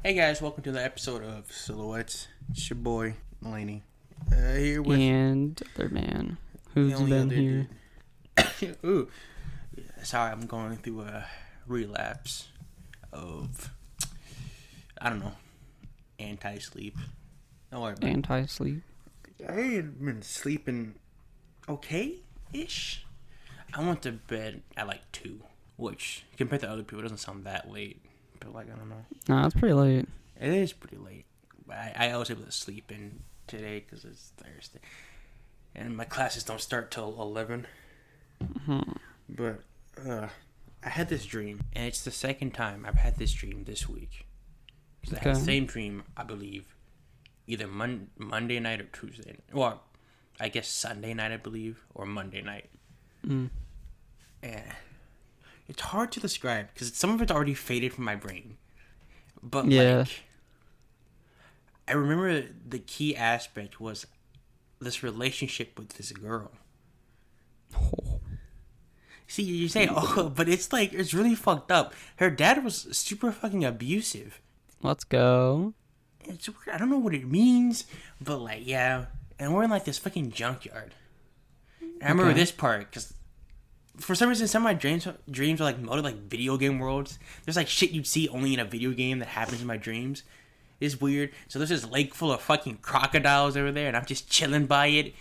Hey guys, welcome to the episode of Silhouettes. It's your boy, Laney. Here with And other man who's the only been other here. dude. Ooh. Sorry, I'm going through a relapse of, I don't know, anti-sleep. Don't worry about it. Anti-sleep. I had been sleeping okay-ish. I went to bed at like 2, which compared to other people doesn't sound that late. But like, I don't know. Nah, it's pretty late. It is pretty late. But I was able to sleep in today because it's Thursday. And my classes don't start till 11. Mm-hmm. But I had this dream. And it's the second time I've had this dream this week. Because I had the same dream, I believe, either Monday night or Tuesday. Well, I guess Sunday night, I believe, or Monday night. Mm. And it's hard to describe because some of it's already faded from my brain. But Yeah. like, I remember the key aspect was this relationship with this girl. Oh. See, you say, oh, but it's like, it's really fucked up. Her dad was super fucking abusive. Let's go. It's weird. I don't know what it means, but like, yeah. And we're in like this fucking junkyard. And I remember this part because for some reason, some of my dreams are like molded like video game worlds. There's like shit you'd see only in a video game that happens in my dreams. It's weird. So there's this lake full of fucking crocodiles over there, and I'm just chilling by it,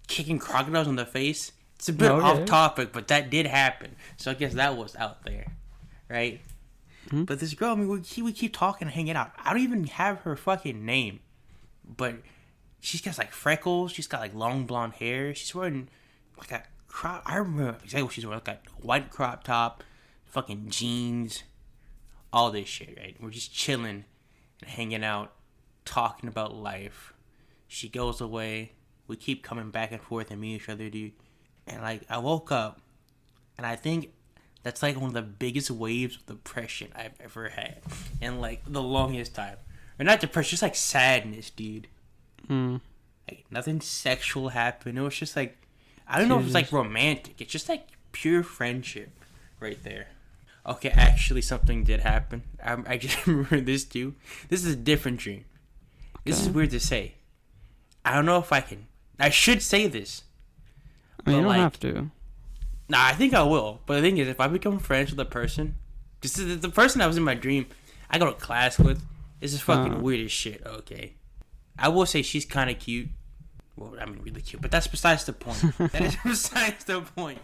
kicking crocodiles in the face. It's a bit off topic, but that did happen. So I guess that was out there, right? Mm-hmm. But this girl, I mean, we keep talking and hanging out. I don't even have her fucking name, but she's got like freckles. She's got like long blonde hair. She's wearing like a I remember exactly what she's wearing. Like a white crop top, fucking jeans, all this shit, right? We're just chilling and hanging out, talking about life. She goes away. We keep coming back and forth and meet each other, dude. And like, I woke up, and I think that's like one of the biggest waves of depression I've ever had in like the longest time. Or not depression, just like sadness, dude. Like nothing sexual happened. It was just like, I don't know if it's like romantic. It's just like pure friendship right there. Okay, actually something did happen. I just remember this too. This is a different dream. This is weird to say. I don't know if I should say this. I mean, you don't have to. Nah, I think I will. But the thing is, if I become friends with a person, this is the person that was in my dream, I go to class with. This is fucking weird as shit, okay? I will say she's kind of cute. Well, I mean, really cute, but that's besides the point. That is besides the point.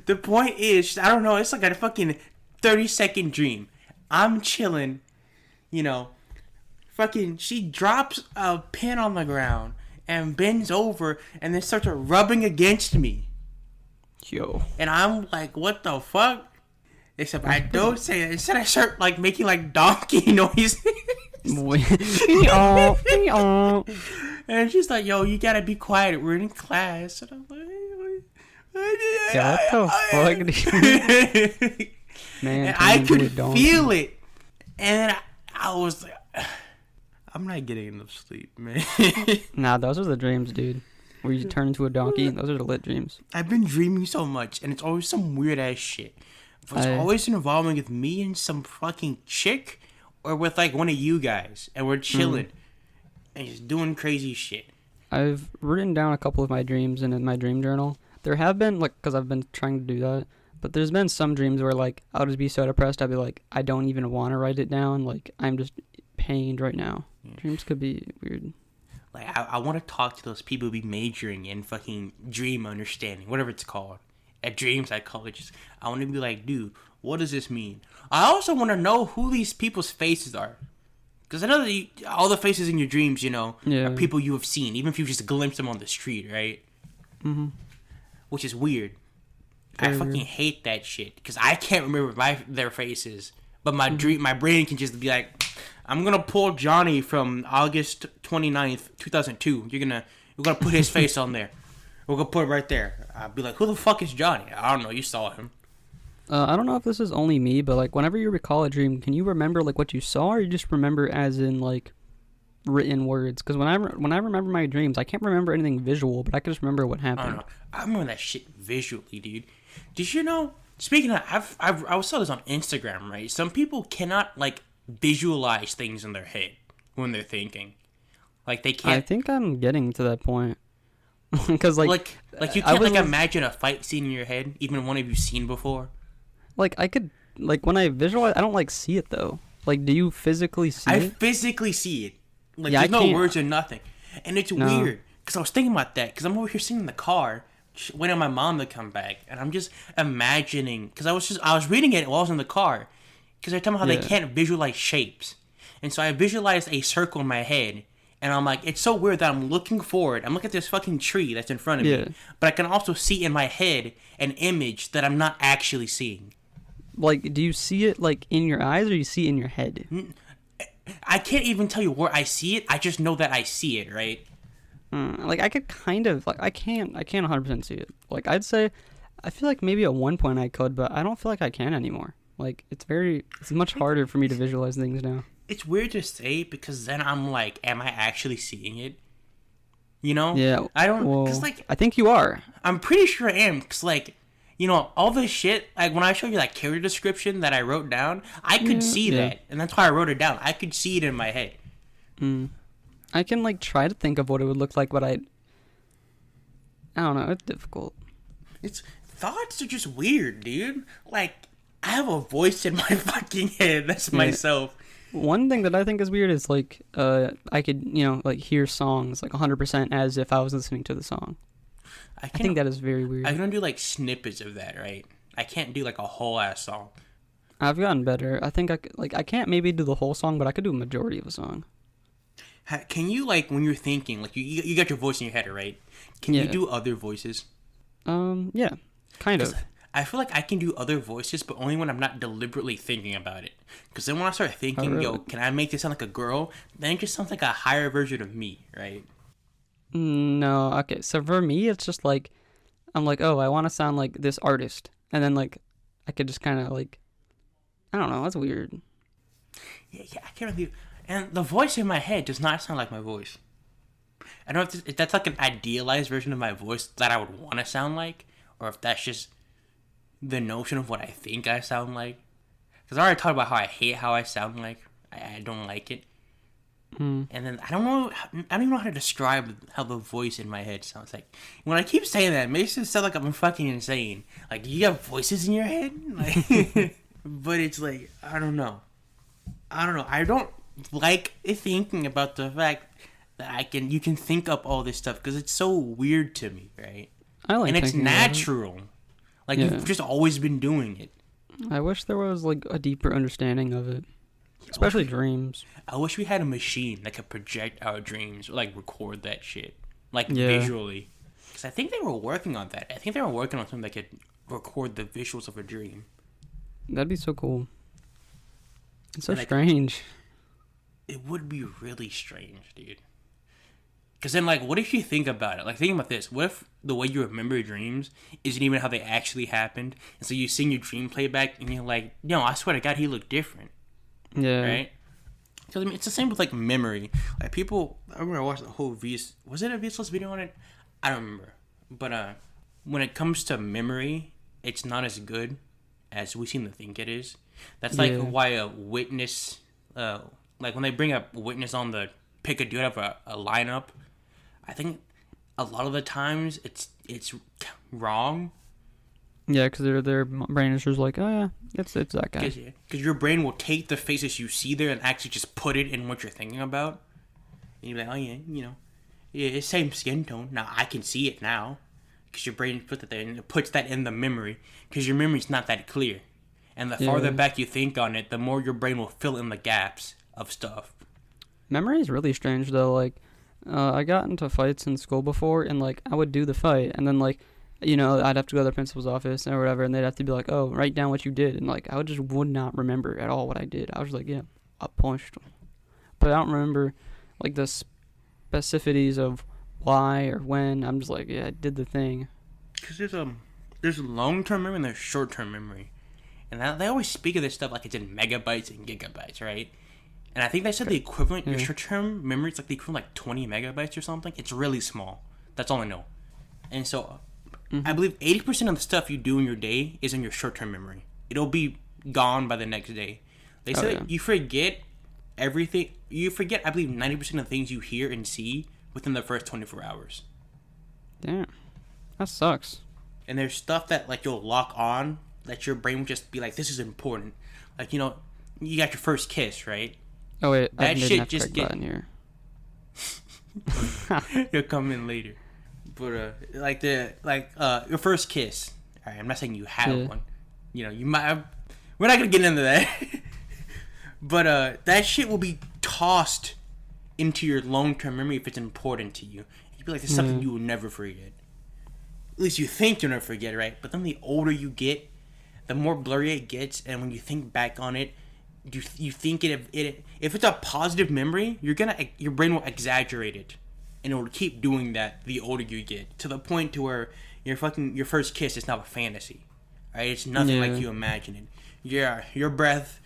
The point is, I don't know, it's like a fucking 30-second dream. I'm chilling, you know, fucking, she drops a pin on the ground and bends over and then starts rubbing against me. Yo. And I'm like, what the fuck? Except I don't say that. Instead, I start like making like donkey noises. And she's like, yo, you gotta be quiet. We're in class. And I'm like, what the fuck? Man, and I could feel it. And I was like, I'm not getting enough sleep, man. Nah, those are the dreams, dude. Where you turn into a donkey. Those are the lit dreams. I've been dreaming so much, and it's always some weird ass shit. It's always involving with me and some fucking chick, or with like one of you guys, and we're chilling and just doing crazy shit. I've written down a couple of my dreams in my dream journal. There have been, like, because I've been trying to do that, but there's been some dreams where, like, I'll just be so depressed, I'll be like, I don't even want to write it down. Like, I'm just pained right now. Yeah. Dreams could be weird. Like, I want to talk to those people who be majoring in fucking dream understanding, whatever it's called. At dream psychologists. I want to be like, dude, what does this mean? I also want to know who these people's faces are. Because I know that all the faces in your dreams, you know, are people you have seen, even if you just glimpse them on the street, right? Mm-hmm. Which is weird. I fucking hate that shit. Because I can't remember their faces. But my brain can just be like, I'm going to pull Johnny from August 29th, 2002. We're gonna put his face on there. We're going to put it right there. I'll be like, who the fuck is Johnny? I don't know. You saw him. I don't know if this is only me, but like whenever you recall a dream, can you remember like what you saw, or you just remember as in like written words? Because when I remember my dreams, I can't remember anything visual, but I can just remember what happened. I don't know. I remember that shit visually, dude. Did you know? Speaking of, I saw this on Instagram, right? Some people cannot like visualize things in their head when they're thinking. Like they I can't. think I'm getting to that point. Because Like you can't like imagine a fight scene in your head, even one you've seen before. like I could like when I visualize, I don't like see it though. Like, do you physically see I it? physically see it. Like Yeah, there's I no can't- words or nothing, and it's weird because I was thinking about that because I'm over here sitting in the car waiting on my mom to come back, and I'm just imagining because I was reading it while I was in the car because they're talking about how they can't visualize shapes, and so I visualized a circle in my head. And I'm like, it's so weird that I'm looking forward. I'm looking at this fucking tree that's in front of me. But I can also see in my head an image that I'm not actually seeing. Like, do you see it, like, in your eyes or you see it in your head? I can't even tell you where I see it. I just know that I see it, right? Like, I could kind of, like, I can't 100% see it. Like, I'd say, I feel like maybe at one point I could, but I don't feel like I can anymore. Like, it's much harder for me to visualize things now. It's weird to say because then I'm like, am I actually seeing it? You know? Yeah. I don't, because like, I think you are. I'm pretty sure I am, because like, you know, all this shit, like when I show you that character description that I wrote down, I could see that, and that's why I wrote it down. I could see it in my head. I can like try to think of what it would look like, but I don't know, it's difficult. Thoughts are just weird, dude. Like, I have a voice in my fucking head that's myself. One thing that I think is weird is like I could, you know, like hear songs like 100% as if I was listening to the song. I think that is very weird. I can do like snippets of that, right? I can't do like a whole ass song. I've gotten better. I think I can't maybe do the whole song, but I could do a majority of a song. Can you like when you're thinking, like you got your voice in your head, right? Can you do other voices? Yeah, kind of. I feel like I can do other voices, but only when I'm not deliberately thinking about it. Because then when I start thinking, yo, can I make this sound like a girl? Then it just sounds like a higher version of me, right? No, okay. So for me, it's just like, I'm like, oh, I want to sound like this artist. And then like, I could just kind of like, I don't know, that's weird. Yeah, I can't really. And the voice in my head does not sound like my voice. I don't know if that's like an idealized version of my voice that I would want to sound like, or if that's just the notion of what I think I sound like. Because I already talked about how I hate how I sound like. I don't like it. And then I don't even know how to describe how the voice in my head sounds like. When I keep saying that, it makes it sound like I'm fucking insane. Like, do you have voices in your head? Like, but it's like, I don't know. I don't like thinking about the fact that you can think up all this stuff because it's so weird to me, right? I like, and it's natural. Like, you've just always been doing it. I wish there was like a deeper understanding of it, especially dreams. I wish we had a machine that could project our dreams or like record that shit, like visually. Because I think they were working on that. I think they were working on something that could record the visuals of a dream. That'd be so cool. It's so like, strange. It would be really strange, dude. Because then, like, what if you think about it? Like, think about this. What if the way you remember dreams isn't even how they actually happened? And so you sing your dream playback and you're like, no, I swear to God, he looked different. Yeah. Right? Because, I mean, it's the same with, like, memory. Like, people, I remember I watched the whole was it a VSLS video on it? I don't remember. But, when it comes to memory, it's not as good as we seem to think it is. That's, like, why a witness, like, when they bring a witness on the pick a dude out of a lineup, I think a lot of the times it's wrong. Yeah, because their brain is just like, oh yeah, it's that guy. Because your brain will take the faces you see there and actually just put it in what you're thinking about. And you're like, oh yeah, you know, yeah, it's same skin tone. Now I can see it now because your brain put that there and it puts that in the memory because your memory's not that clear. And the farther back you think on it, the more your brain will fill in the gaps of stuff. Memory is really strange though. Like, I got into fights in school before, and like I would do the fight, and then like, you know, I'd have to go to the principal's office or whatever, and they'd have to be like, oh, write down what you did, and like I would not remember at all what I did. I was like, yeah, I punched him, but I don't remember like the specificities of why or when. I'm just like, yeah, I did the thing. Because there's long-term memory and there's short-term memory, and they always speak of this stuff like it's in megabytes and gigabytes, right? And I think they said the equivalent, your short-term memory is like the equivalent like 20 megabytes or something. It's really small. That's all I know. And so I believe 80% of the stuff you do in your day is in your short-term memory. It'll be gone by the next day. They say that you forget everything. You forget, I believe, 90% of the things you hear and see within the first 24 hours. Damn. That sucks. And there's stuff that, like, you'll lock on that your brain will just be like, this is important. Like, you know, you got your first kiss, right? Oh, wait. That I shit just get... in here. You'll come in later. But, your first kiss. All right, I'm not saying you have one. You know, you might have... We're not going to get into that. But, that shit will be tossed into your long-term memory if it's important to you. You'd be like, this is something you will never forget. At least you think you'll never forget, right? But then the older you get, the more blurry it gets, and when you think back on it, you think if it's a positive memory, your brain will exaggerate it, and it will keep doing that the older you get, to the point to where your first kiss is now a fantasy, right? It's nothing like you imagine it. Yeah, your breath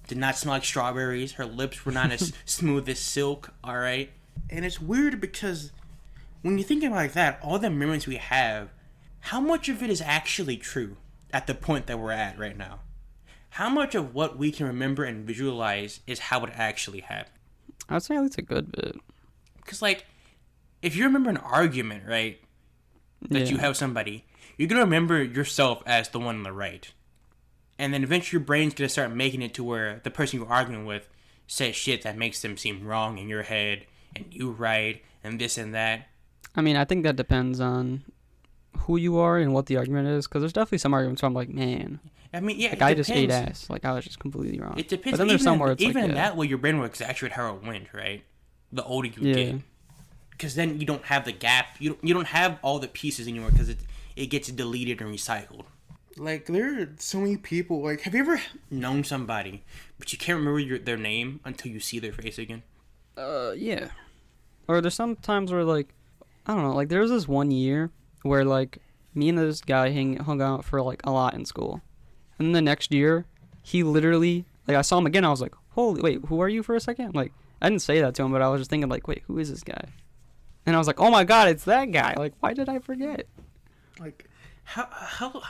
did not smell like strawberries. Her lips were not as smooth as silk. All right, and it's weird because when you think about it like that, all the memories we have, how much of it is actually true at the point that we're at right now? How much of what we can remember and visualize is how it actually happened? I'd say at least a good bit. Because, like, if you remember an argument, right, that you have with somebody, you're going to remember yourself as the one on the right. And then eventually your brain's going to start making it to where the person you're arguing with says shit that makes them seem wrong in your head, and you right, and this and that. I mean, I think that depends on who you are and what the argument is, because there's definitely some arguments where I'm like, man, I mean, yeah, like I just ate ass, like I was just completely wrong. It depends. But then there's somewhere it's even like, in that way, your brain will exaggerate how it went, right? The older you get, because then you don't have the gap. You don't have all the pieces anymore because it gets deleted and recycled. Like, there are so many people. Like, have you ever known somebody but you can't remember their name until you see their face again? Yeah. Or there's some times where, like, I don't know, like there was this one year where like me and this guy hung out for like a lot in school, and then the next year he literally, like, I saw him again, I was like, holy, wait, who are you for a second? Like, I didn't say that to him, but I was just thinking like, wait, who is this guy? And I was like, oh my god, it's that guy. Like, why did I forget? Like, how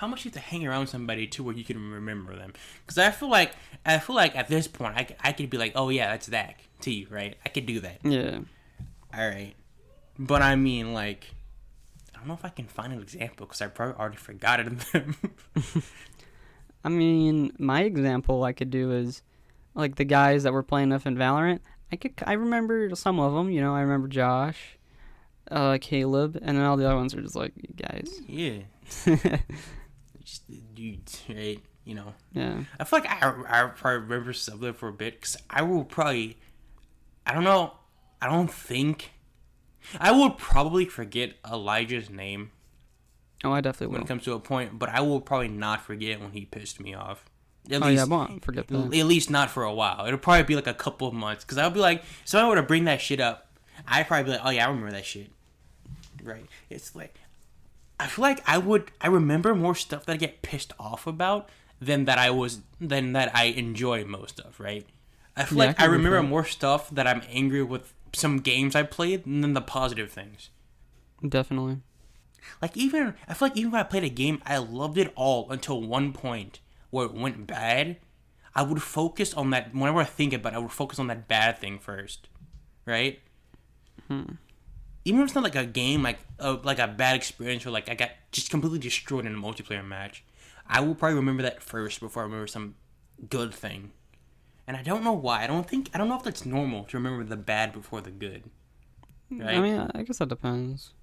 much you have to hang around somebody to where you can remember them? Because I feel like at this point I could be like, oh yeah, that's Zach to you, right? I could do that. Yeah. All right. But I mean, like, I don't know if I can find an example because I probably already forgot it in them. I mean, my example I could do is, like, the guys that were playing with in Valorant. I remember some of them. You know, I remember Josh, Caleb, and then all the other ones are just like, you guys. Yeah. Just dudes, right? You know. Yeah. I feel like I probably remember some of them for a bit because I will probably, I don't know. I don't think. I would probably forget Elijah's name. Oh, I definitely will. When it comes to a point, but I will probably not forget when he pissed me off. I won't forget that. At least not for a while. It'll probably be like a couple of months. Because I'll be like, if someone were to bring that shit up, I'd probably be like, oh yeah, I remember that shit. Right. It's like, I feel like I remember more stuff that I get pissed off about than that I enjoy most of, right? I feel like I remember more stuff that I'm angry with some games I played than the positive things. Definitely. Like, I feel like even when I played a game, I loved it all until one point where it went bad. I would focus on that, whenever I think about it, I would focus on that bad thing first. Right? Even if it's not like a game, like a bad experience, or like I got just completely destroyed in a multiplayer match, I will probably remember that first before I remember some good thing. And I don't know why. I don't know if that's normal to remember the bad before the good. Right? I mean, I guess that depends.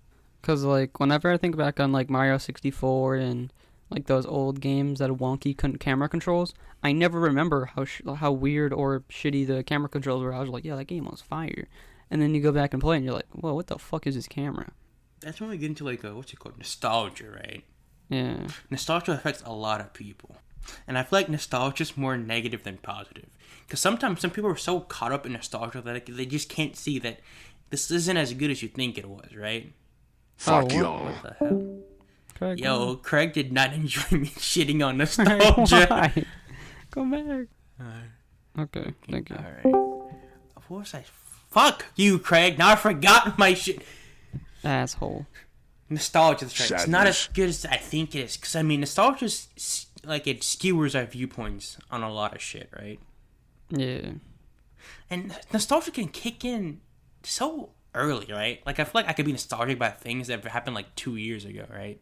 Because, like, whenever I think back on, like, Mario 64 and, like, those old games that have wonky camera controls, I never remember how weird or shitty the camera controls were. I was like, yeah, that game was fire. And then you go back and play, and you're like, whoa, what the fuck is this camera? That's when we get into, like, what's it called? Nostalgia, right? Yeah. Nostalgia affects a lot of people. And I feel like nostalgia is more negative than positive. Because sometimes some people are so caught up in nostalgia that they just can't see that this isn't as good as you think it was, right? Fuck y'all. What the hell? Craig, Yo, Craig did not enjoy me shitting on nostalgia. Why? Go back. Okay, thank you. Alright. What was I? Fuck you, Craig. Now I forgot my shit. Asshole. Nostalgia, that's right. Sadness. It's not as good as I think it is. Because, I mean, nostalgia, like, it skewers our viewpoints on a lot of shit, right? Yeah. And nostalgia can kick in so early, right? Like I feel like I could be nostalgic about things that happened like 2 years ago, right?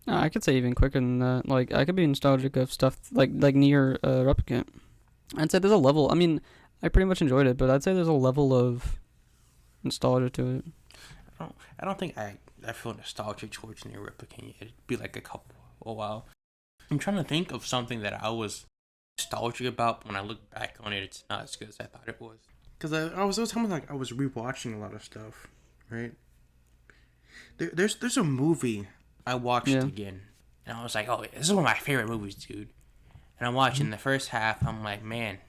I could say even quicker than that. Like I could be nostalgic of stuff like near Replicant. I'd say there's a level. I mean, I pretty much enjoyed it, but I'd say there's a level of nostalgia to it. I don't think I feel nostalgic towards Near Replicant yet. It'd be like a while. I'm trying to think of something that I was nostalgic about, but when I look back on it, it's not as good as I thought it was. Because I was talking like I was rewatching a lot of stuff, right? There's a movie I watched again, and I was like, oh, this is one of my favorite movies, dude. And I'm watching the first half, I'm like, man,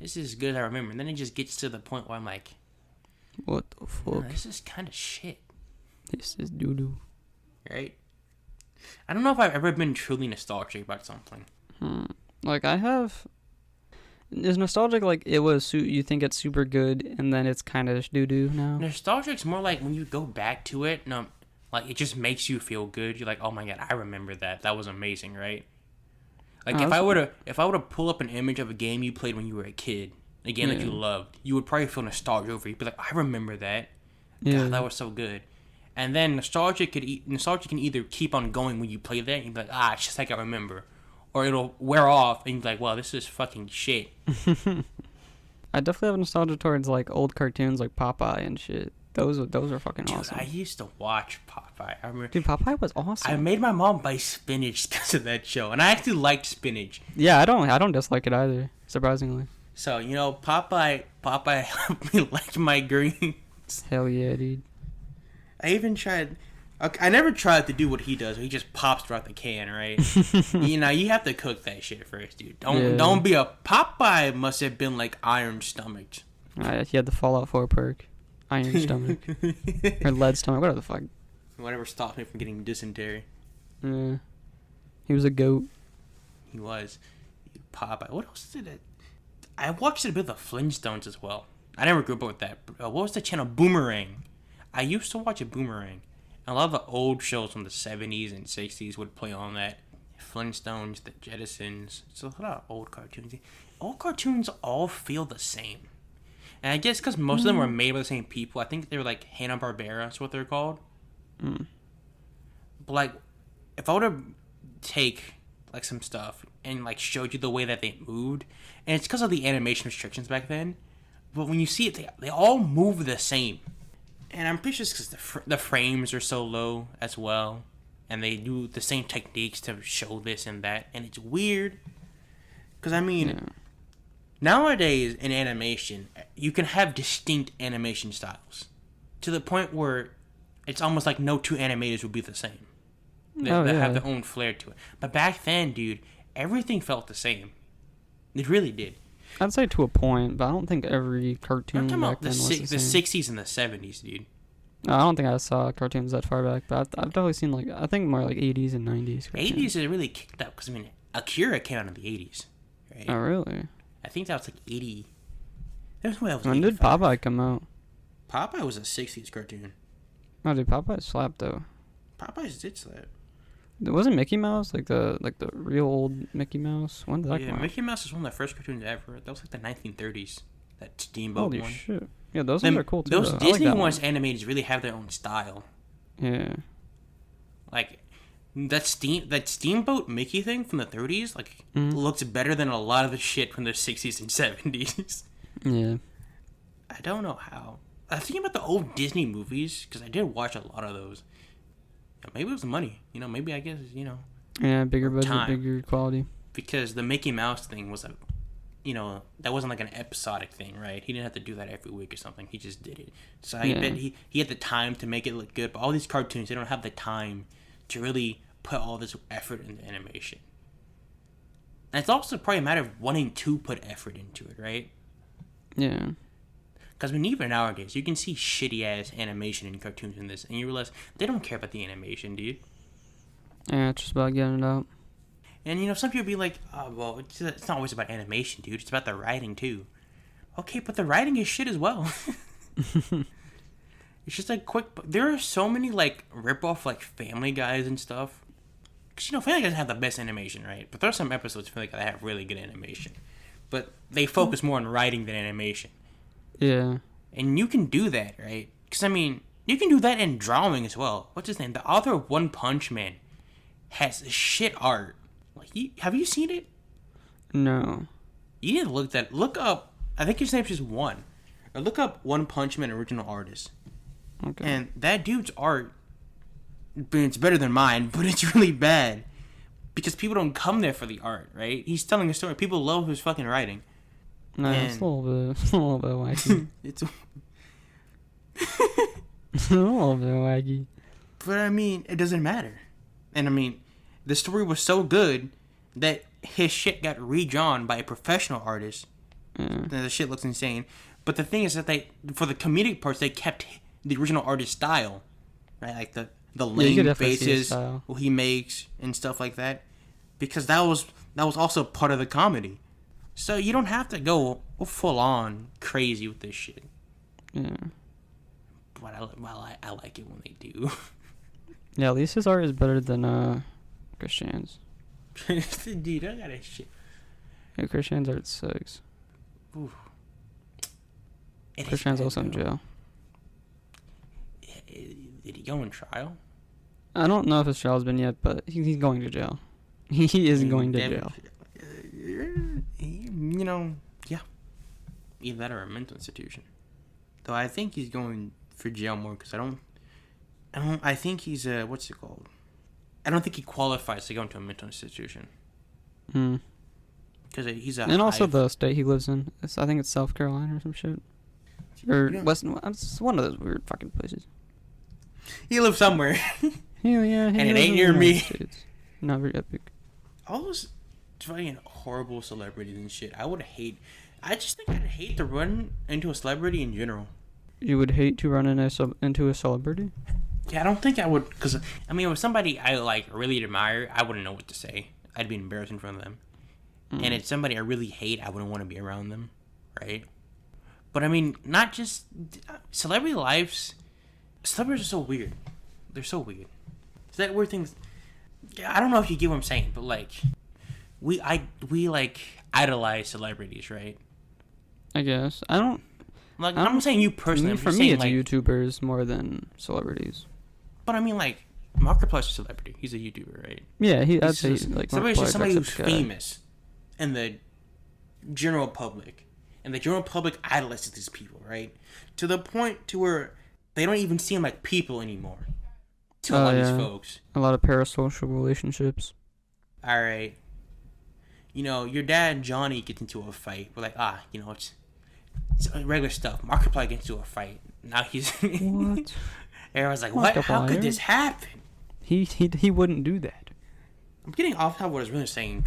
this is as good as I remember. And then it just gets to the point where I'm like, what the fuck? This is kind of shit. This is doo doo. Right? I don't know if I've ever been truly nostalgic about something. Like I have. Is nostalgic like it was? You think it's super good, and then it's kind of doo doo now. Nostalgic's more like when you go back to it. No, like it just makes you feel good. You're like, oh my god, I remember that. That was amazing, right? Like if I were to pull up an image of a game you played when you were a kid, a game that you loved, you would probably feel nostalgia over it. You'd be like, I remember that. Yeah. God, that was so good. And then nostalgia can either keep on going when you play that, and you'd be like, it's just like I remember. Or it'll wear off, and you're like, well, this is fucking shit. I definitely have nostalgia towards, like, old cartoons like Popeye and shit. Those are fucking awesome. I used to watch Popeye. I remember, dude, Popeye was awesome. I made my mom buy spinach because of that show, and I actually liked spinach. Yeah, I don't dislike it either, surprisingly. So, Popeye helped me like my greens. Hell yeah, dude. I even tried... I never tried to do what he does. He just pops throughout the can, right? You have to cook that shit first, dude. Don't be a... Popeye must have been like iron stomached. He had the Fallout 4 perk. Iron stomach. Or lead stomach, whatever the fuck. Whatever stops me from getting dysentery. Yeah. He was a goat. He was. Popeye. What else did it... I watched a bit of the Flintstones as well. I never grew up with that. What was the channel? Boomerang. I used to watch a Boomerang. A lot of the old shows from the 70s and 60s would play on that. Flintstones, the Jetsons. It's a lot of old cartoons. Old cartoons all feel the same. And I guess because most of them were made by the same people. I think they were like Hanna-Barbera. That's what they're called. But like, if I were to take like some stuff and like showed you the way that they moved, and it's because of the animation restrictions back then. But when you see it, they all move the same. And I'm pretty sure it's because the frames are so low as well. And they do the same techniques to show this and that. And it's weird. Because, nowadays in animation, you can have distinct animation styles. To the point where it's almost like no two animators would be the same. They have their own flair to it. But back then, dude, everything felt the same. It really did. I'd say to a point, but I don't think every cartoon I'm talking back about then was the same. 60s and the 70s, dude. No, I don't think I saw cartoons that far back, but I've definitely seen, like, I think more like 80s and 90s cartoons. 80s is really kicked up, because, Akira came out in the 80s. Right? Oh, really? I think that was like 80. When did Popeye come out? Popeye was a 60s cartoon. Oh, dude, Popeye slapped, though. Popeyes did slap. Wasn't Mickey Mouse like the real old Mickey Mouse? When did that come out? Mickey Mouse is one of the first cartoons ever. That was like the 1930s. That Steamboat Holy one. Shit! Yeah, those ones are cool too. Those though. Disney like ones animated really have their own style. Yeah. Like that Steamboat Mickey thing from the 30s, looks better than a lot of the shit from the 60s and 70s. Yeah. I don't know how. I was thinking about the old Disney movies because I did watch a lot of those. Maybe it was the money. Maybe I guess, Yeah, bigger budget, time. bigger quality. Because the Mickey Mouse thing was that wasn't like an episodic thing, right? He didn't have to do that every week or something. He just did it. So I bet he had the time to make it look good. But all these cartoons, they don't have the time to really put all this effort into animation. And it's also probably a matter of wanting to put effort into it, right? Yeah. Because even nowadays, you can see shitty-ass animation in cartoons in this, and you realize they don't care about the animation, dude. Yeah, it's just about getting it out. And, some people be like, oh, well, it's not always about animation, dude. It's about the writing, too. Okay, but the writing is shit as well. It's just like quick... There are so many, rip-off, Family Guys and stuff. Because, Family Guy doesn't have the best animation, right? But there are some episodes of Family Guy that have really good animation. but they focus more on writing than animation. Yeah. And you can do that, right? Because, I mean, you can do that in drawing as well. What's his name? The author of One Punch Man has shit art. Like, have you seen it? No. You need to look up, I think his name's just One. Or look up One Punch Man original artist. Okay. And that dude's art, it's better than mine, but it's really bad. Because people don't come there for the art, right? He's telling a story. People love his fucking writing. No, it's a little bit wacky. It's It's a little bit wacky. But I mean, it doesn't matter. And I mean, the story was so good that his shit got redrawn by a professional artist. Yeah. The shit looks insane. But the thing is that for the comedic parts, they kept the original artist style, right? Like the lame faces he makes and stuff like that, because that was also part of the comedy. So you don't have to go full on crazy with this shit. Yeah. But I like it when they do. Yeah, at least his art is better than Christian's. Dude, I got that shit. Yeah, Christian's art sucks. Ooh. Christian's also in jail. Did he go in trial? I don't know if his trial's been yet, but he's going to jail. He is going to jail. You know, yeah. Either that or a mental institution. Though I think he's going for jail more because I think he's what's it called? I don't think he qualifies to go into a mental institution. Because he's and also the state he lives in. I think it's South Carolina or some shit. Or Western. It's one of those weird fucking places. He lives somewhere. Yeah, and it ain't near me. Not very epic. All those fucking horrible celebrities and shit. I just think I'd hate to run into a celebrity in general. You would hate to run into a celebrity? Yeah, I don't think I would, because, I mean, with somebody I, like, really admire, I wouldn't know what to say. I'd be embarrassed in front of them. And if somebody I really hate, I wouldn't want to be around them, right? But, I mean, not just... Celebrity lives... Celebrities are so weird. They're so weird. It's that weird thing... I don't know if you get what I'm saying, but, like... We like, idolize celebrities, right? I guess. I'm not saying you personally. For me, it's like, YouTubers more than celebrities. But I mean, like, Markiplier's a celebrity. He's a YouTuber, right? Yeah, I'd say like somebody who's famous in the general public, and the general public idolizes these people, right? To the point to where they don't even seem like people anymore. To a lot of these folks. A lot of parasocial relationships. All right. You know, your dad and Johnny get into a fight. We're like, you know, it's regular stuff. Markiplier gets into a fight. Now he's... What? Everyone's like, what? How could this happen? He wouldn't do that. I'm getting off what I was really saying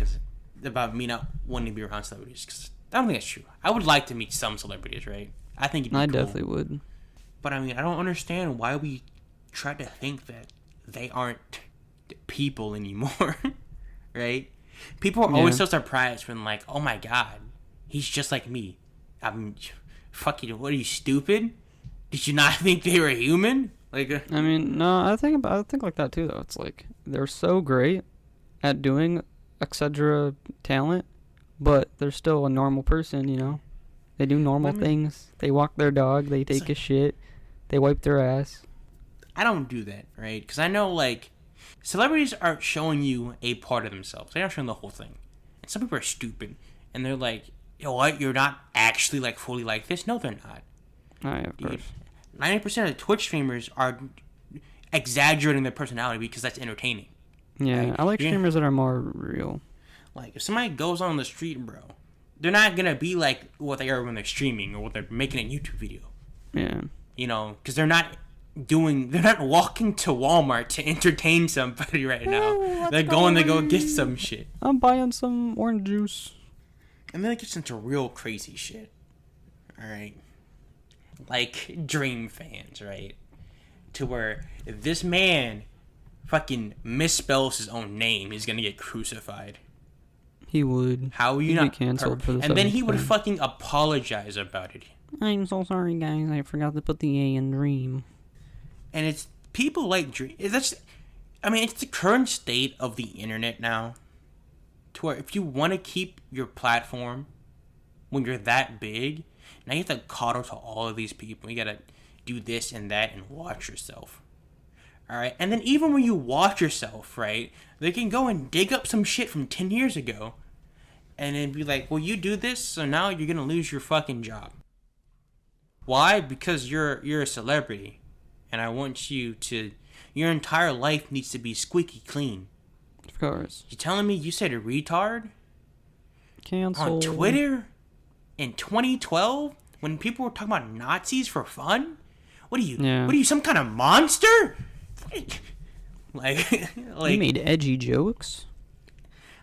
about me not wanting to be around celebrities. Because I don't think that's true. I would like to meet some celebrities, right? I think it'd be cool. Definitely would. But I mean, I don't understand why we try to think that they aren't people anymore. Right? People are always so surprised when, like, oh my god, he's just like me. I mean, fucking, what are you, stupid? Did you not think they were human? Like, I mean, no, I think like that too, though. It's like they're so great at doing etc. talent, but they're still a normal person, you know. They do normal things. They walk their dog. They take a shit. They wipe their ass. I don't do that, right? Because I know, like, celebrities are showing you a part of themselves. They're not showing the whole thing. And some people are stupid, and they're like, you know what? You're not actually, like, fully like this. No, they're not. Of course. 90% of Twitch streamers are exaggerating their personality because that's entertaining. Yeah, right? I like streamers that are more real. Like, if somebody goes on the street, bro, they're not gonna be like what they are when they're streaming or what they're making a YouTube video. Yeah. You know, because they're not walking to Walmart to entertain somebody right now. They're going to go get some shit. I'm buying some orange juice. And then it gets into real crazy shit. Alright? Like, Dream fans, right? To where if this man fucking misspells his own name, he's gonna get crucified. He would. How are you not canceled for this? And then he would fucking apologize about it. I'm so sorry, guys. I forgot to put the A in Dream. And it's people like Dream. It's the current state of the internet now. To where if you want to keep your platform, when you're that big, now you have to coddle to all of these people. You gotta do this and that and watch yourself. Alright? And then even when you watch yourself, right, they can go and dig up some shit from 10 years ago and then be like, well, you do this, so now you're gonna lose your fucking job. Why? Because you're a celebrity. And I want you to... Your entire life needs to be squeaky clean. Of course. You telling me you said a retard? Cancel. On Twitter? In 2012? When people were talking about Nazis for fun? What are you? Yeah. What are you, some kind of monster? like, You made edgy jokes?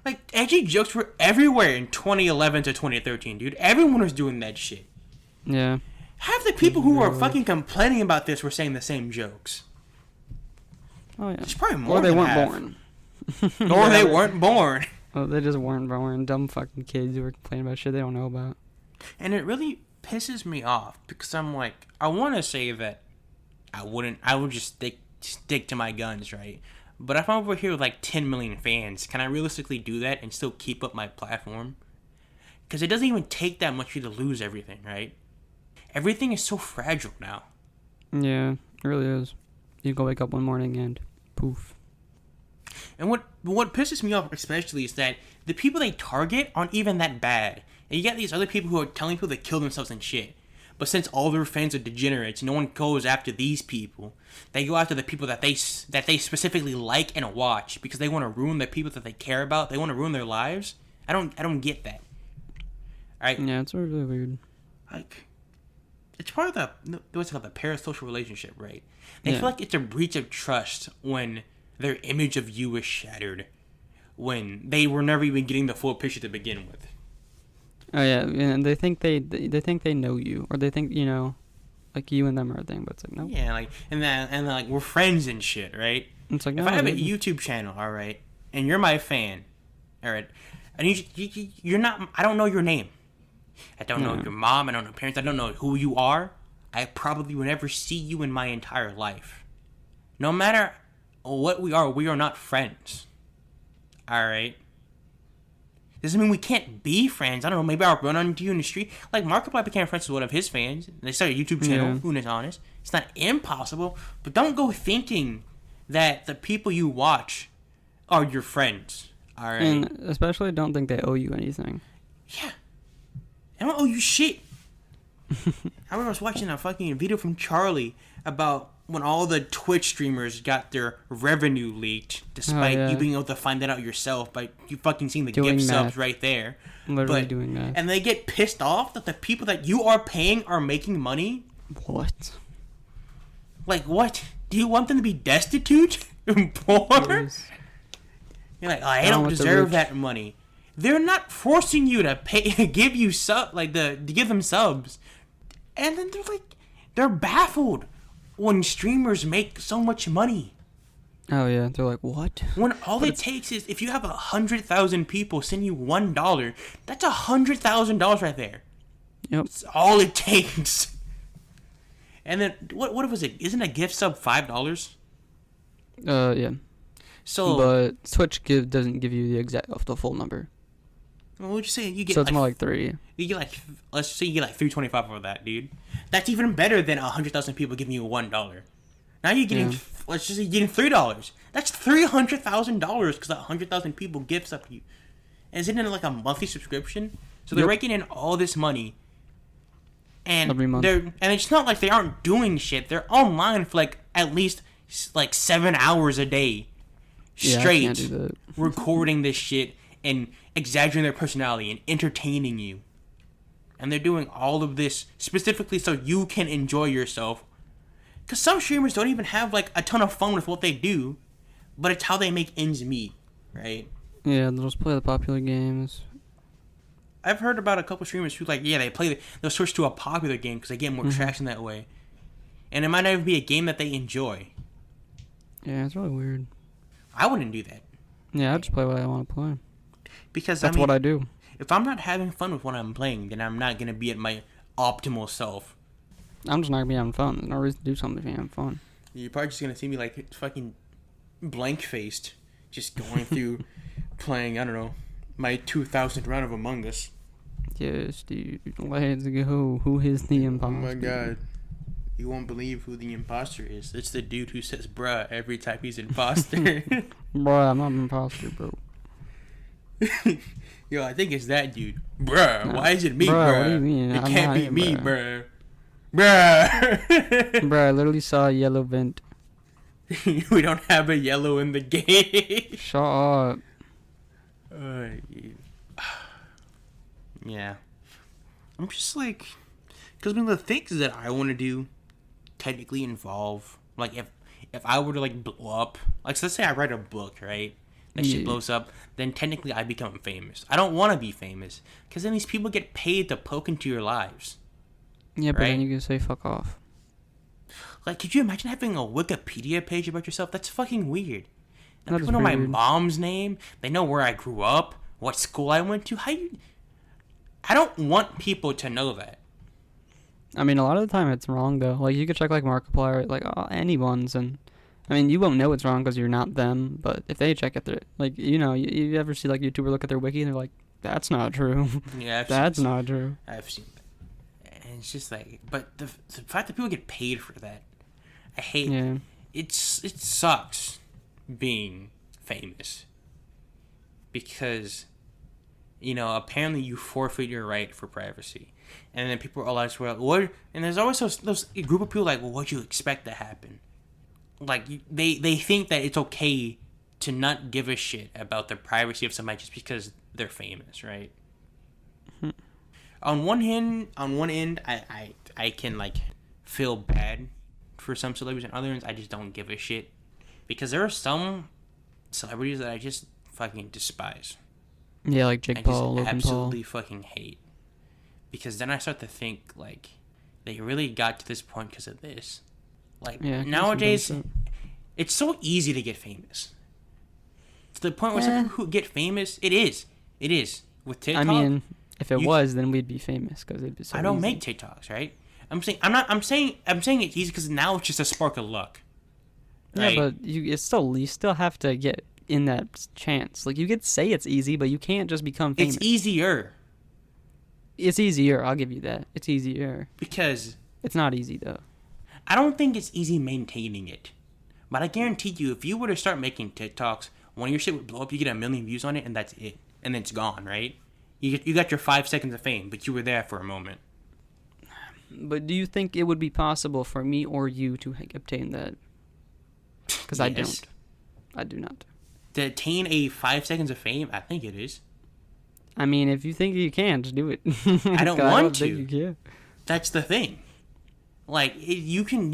Like, edgy jokes were everywhere in 2011 to 2013, dude. Everyone was doing that shit. Yeah. Half the people who were fucking complaining about this were saying the same jokes. Oh, yeah. It's probably more Or they than weren't half. born. Or they weren't born. Oh, they just weren't born. Dumb fucking kids who were complaining about shit they don't know about. And it really pisses me off because I'm like, I want to say that I would just stick to my guns, right? But if I'm over here with like 10 million fans, can I realistically do that and still keep up my platform? Because it doesn't even take that much for you to lose everything, right? Everything is so fragile now. Yeah, it really is. You go wake up one morning and poof. And what pisses me off especially is that the people they target aren't even that bad. And you got these other people who are telling people to kill themselves and shit. But since all their fans are degenerates, no one goes after these people. They go after the people that they specifically like and watch because they want to ruin the people that they care about. They want to ruin their lives. I don't get that. Alright? Yeah, it's really weird. Like, it's part of what's it called, the parasocial relationship, right? They Yeah. feel like it's a breach of trust when their image of you is shattered, when they were never even getting the full picture to begin with. Oh yeah, and they think they think they know you, or they think like you and them are a thing, but it's like no. Yeah, like and like we're friends and shit, right? It's like If no, I have a dude. YouTube channel, all right, and you're my fan, all right, and you're not. I don't know your name. I don't know your mom. I don't know your parents. I don't know who you are. I probably will never see you in my entire life. No matter what we are not friends. All right. Doesn't mean we can't be friends. I don't know. Maybe I'll run onto you in the street. Like Markiplier became friends with one of his fans. They started a YouTube channel. Yeah. Who is honest? It's not impossible, but don't go thinking that the people you watch are your friends. All right. And especially don't think they owe you anything. Yeah. I don't owe you shit. I remember I was watching a fucking video from Charlie about when all the Twitch streamers got their revenue leaked, despite you being able to find that out yourself by you fucking seeing the gift subs right there. Literally doing that. And they get pissed off that the people that you are paying are making money. What? Like, what? Do you want them to be destitute and poor? Yes. You're like, oh, I don't deserve that money. They're not forcing you to pay, give you to give them subs. And then they're baffled when streamers make so much money. Oh yeah, they're like, what? When all it takes is, if you have 100,000 people send you $1, that's $100,000 right there. Yep. That's all it takes. And then, what was it? Isn't a gift sub $5? Yeah. So, but Twitch doesn't give you the full number. what would you say? You get So it's more like 3. You get like, let's say you get like $3.25 for that, dude. That's even better than 100,000 people giving you $1. Now you're getting, let's just say you're getting $3. That's $300,000 because 100,000 people gift up to you. And isn't it like a monthly subscription? So they're raking in all this money. And every month. and it's not like they aren't doing shit. They're online for like at least like 7 hours a day straight, I can't do that. recording this shit and exaggerating their personality and entertaining you. And they're doing all of this specifically so you can enjoy yourself. Because some streamers don't even have like a ton of fun with what they do, but it's how they make ends meet, right? Yeah, they'll just play the popular games. I've heard about a couple streamers who they'll switch to a popular game because they get more traction that way. And it might not even be a game that they enjoy. Yeah, it's really weird. I wouldn't do that. Yeah, I just play what I want to play. Because That's what I do. If I'm not having fun with what I'm playing, then I'm not going to be at my optimal self. I'm just not going to be having fun. There's no reason to do something if you're having fun. You're probably just going to see me like fucking blank-faced, just going through playing, I don't know, my 2000th round of Among Us. Yes, dude. Let's go. Who is the imposter? Oh my god. You won't believe who the imposter is. It's the dude who says bruh every time he's imposter. Bruh, I'm not an imposter, bro. Yo, I think it's that dude. Bruh, Nah. why is it me, Bruh, bruh? what do you mean? It I'm can't not be here, me, bruh. bruh. Bruh, I literally saw a yellow vent. We don't have a yellow in the game. Shut up. Yeah. I'm just like... Because the things that I want to do technically involve... Like, if I were to, like, blow up... Like, so let's say I write a book, right? That shit blows up. Then technically I become famous. I don't want to be famous. Because then these people get paid to poke into your lives. Yeah, but right? then you can say fuck off. Like, could you imagine having a Wikipedia page about yourself? That's fucking weird. And That is people know my weird. mom's name. They know where I grew up, what school I went to. I don't want people to know that. I mean, a lot of the time it's wrong, though. Like, you could check, like, Markiplier, like, anyone's, and... I mean, you won't know it's wrong because you're not them, but if they check it, they're... Like, you know, you ever see, like, YouTuber look at their wiki and they're like, that's not true. Yeah, That's not true. I've seen that. And it's just like... But the fact that people get paid for that, I hate... Yeah. It sucks being famous. Because... You know, apparently you forfeit your right for privacy. And then people are like, well, what? And there's always those group of people like, well, what do you expect to happen? Like, they think that it's okay to not give a shit about the privacy of somebody just because they're famous, right? On one end, I can, like, feel bad for some celebrities, and other ones I just don't give a shit. Because there are some celebrities that I just fucking despise. Yeah, like Jake Paul, Logan absolutely Paul. fucking hate. Because then I start to think, like, they really got to this point because of this. Like, Yeah, nowadays, it's so easy to get famous. To the point where some people who get famous, it is. With TikTok. I mean, if it was, then we'd be famous because it'd be so I don't easy. make TikToks, right? I'm saying it's easy because now it's just a spark of luck. Right? Yeah, but you still have to get in that chance. Like, you could say it's easy, but you can't just become famous. It's easier. It's easier, I'll give you that. It's easier. Because... It's not easy, though. I don't think it's easy maintaining it. But I guarantee you, if you were to start making TikToks, when your shit would blow up, you get 1 million views on it, and that's it. And then it's gone, right? You got your 5 seconds of fame, but you were there for a moment. But do you think it would be possible for me or you to obtain that? Because I don't. I do not. To attain a 5 seconds of fame, I think it is. I mean, if you think you can, just do it. I don't want to. Think you can. That's the thing. Like, you can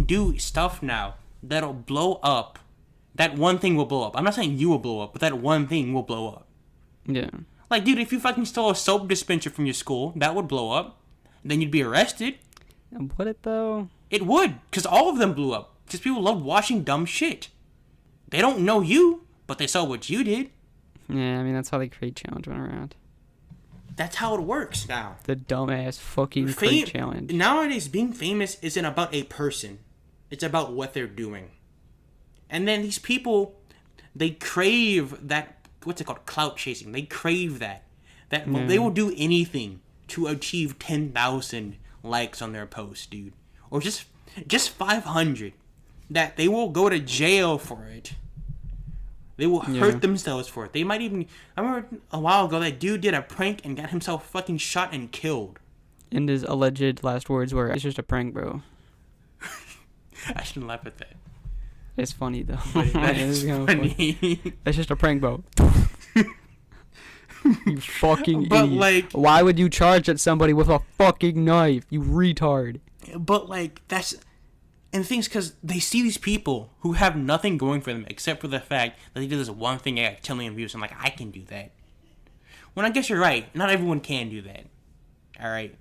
do stuff now that'll blow up. That one thing will blow up. I'm not saying you will blow up, but that one thing will blow up. Yeah. Like, dude, if you fucking stole a soap dispenser from your school, that would blow up. Then you'd be arrested. Would it, though? It would, because all of them blew up. Because people love watching dumb shit. They don't know you, but they saw what you did. Yeah, I mean, that's how the crate challenge went around. That's how it works now. The dumbass fucking crate challenge. Nowadays, being famous isn't about a person. It's about what they're doing. And then these people, they crave that, what's it called, clout chasing. They crave that. They will do anything to achieve 10,000 likes on their post, dude. Or just 500. That they will go to jail for it. They will hurt themselves for it. They might even... I remember a while ago that dude did a prank and got himself fucking shot and killed. And his alleged last words were, "It's just a prank, bro." I shouldn't laugh at that. It's funny, though. But that is funny. It's just a prank, bro. You fucking But, idiot. like... Why would you charge at somebody with a fucking knife, you retard? But, like, that's... And the thing is, because they see these people who have nothing going for them except for the fact that they did this one thing and got 10 million views. I'm like, I can do that. When I guess you're right. Not everyone can do that. Alright?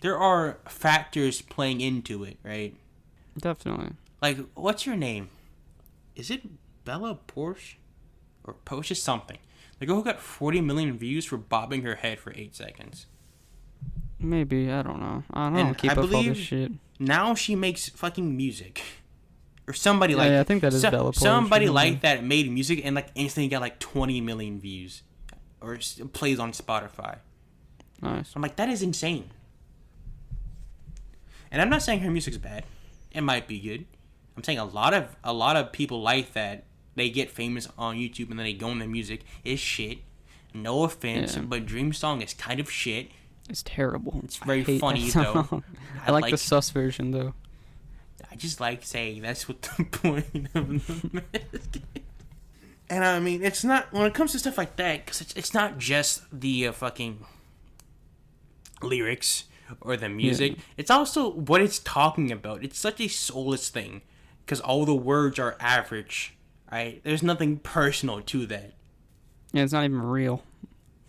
There are factors playing into it, right? Definitely. Like, what's your name? Is it Bella Porsche? Or Porsche something. The girl who got 40 million views for bobbing her head for 8 seconds. Maybe, I don't know. I don't keep I up all believe this shit. Now she makes fucking music. Or somebody like... Yeah, I think that is Bella Porsche. Somebody like that made music and like instantly got like 20 million views. Or plays on Spotify. Nice. I'm like, that is insane. And I'm not saying her music's bad. It might be good. I'm saying a lot of people like that. They get famous on YouTube and then they go in the music is shit. No offense, but Dream Song is kind of shit. It's terrible. It's very funny though. I like the sus version though. I just like saying that's what the point of the mask is. And I mean, it's not when it comes to stuff like that because it's not just the fucking lyrics or the music. Yeah. It's also what it's talking about. It's such a soulless thing because all the words are average. Right? There's nothing personal to that. Yeah, it's not even real.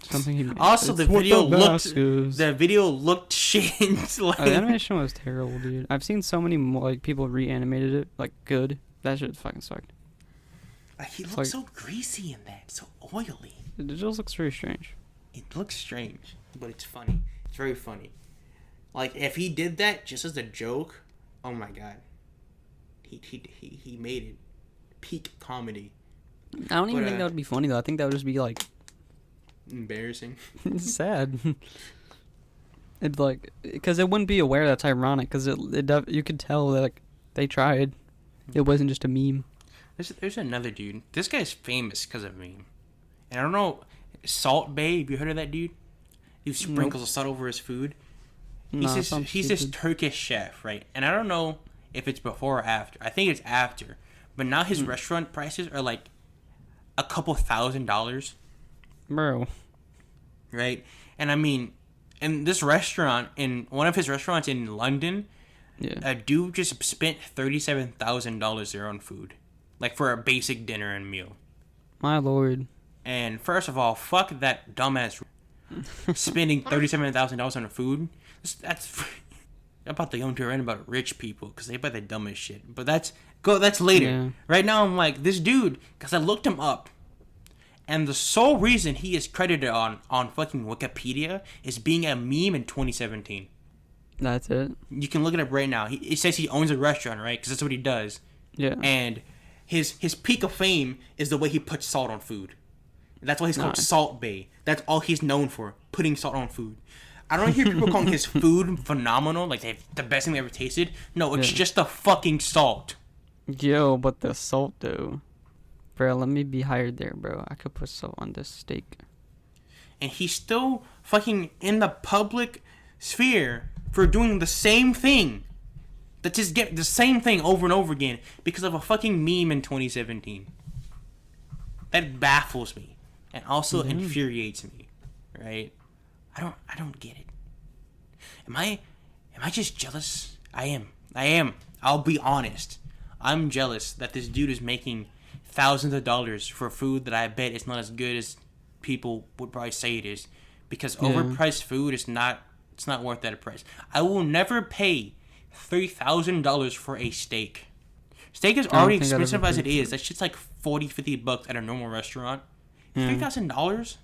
Something. Also, the video looked shit. Like, the animation was terrible, dude. I've seen so many like people reanimated it like good. That shit fucking sucked. He looks like, so greasy in that, so oily. It just looks very strange. It looks strange, but it's funny. It's very funny. Like if he did that just as a joke, oh my god, he made it. Peak comedy. I don't even think that would be funny though. I think that would just be like embarrassing. It's sad. It's like because it wouldn't be aware that's ironic because you could tell that like they tried. It wasn't just a meme. There's another dude. This guy's famous because of meme, and I don't know. Salt Bae. Have you heard of that dude? He sprinkles salt over his food. He's this Turkish chef, right? And I don't know if it's before or after. I think it's after. But now his restaurant prices are like a couple $1,000s. Bro. Right? And I mean, in this restaurant, in one of his restaurants in London, a dude just spent $37,000 there on food. Like for a basic dinner and meal. My lord. And first of all, fuck that dumbass spending $37,000 on food. That's about the young to rant about rich people because they buy the dumbest shit. But that's later. Yeah. Right now, I'm like, this dude, because I looked him up, and the sole reason he is credited on fucking Wikipedia is being a meme in 2017. That's it? You can look it up right now. It says he owns a restaurant, right? Because that's what he does. Yeah. And his peak of fame is the way he puts salt on food. That's why he's called Salt Bae. That's all he's known for, putting salt on food. I don't hear people calling his food phenomenal, like the best thing they ever tasted. No, it's just the fucking salt. Yo, but the salt though. Bro, let me be hired there, bro. I could put salt on this steak. And he's still fucking in the public sphere for doing the same thing. That just get the same thing over and over again because of a fucking meme in 2017. That baffles me and also infuriates me, right? I don't get it. Am I just jealous? I am. I'll be honest. I'm jealous that this dude is making thousands of dollars for food that I bet is not as good as people would probably say it is, because overpriced food is not. It's not worth that price. I will never pay $3,000 for a steak. Steak is already expensive as it is. That shit's like $40-$50 at a normal restaurant. $3,000,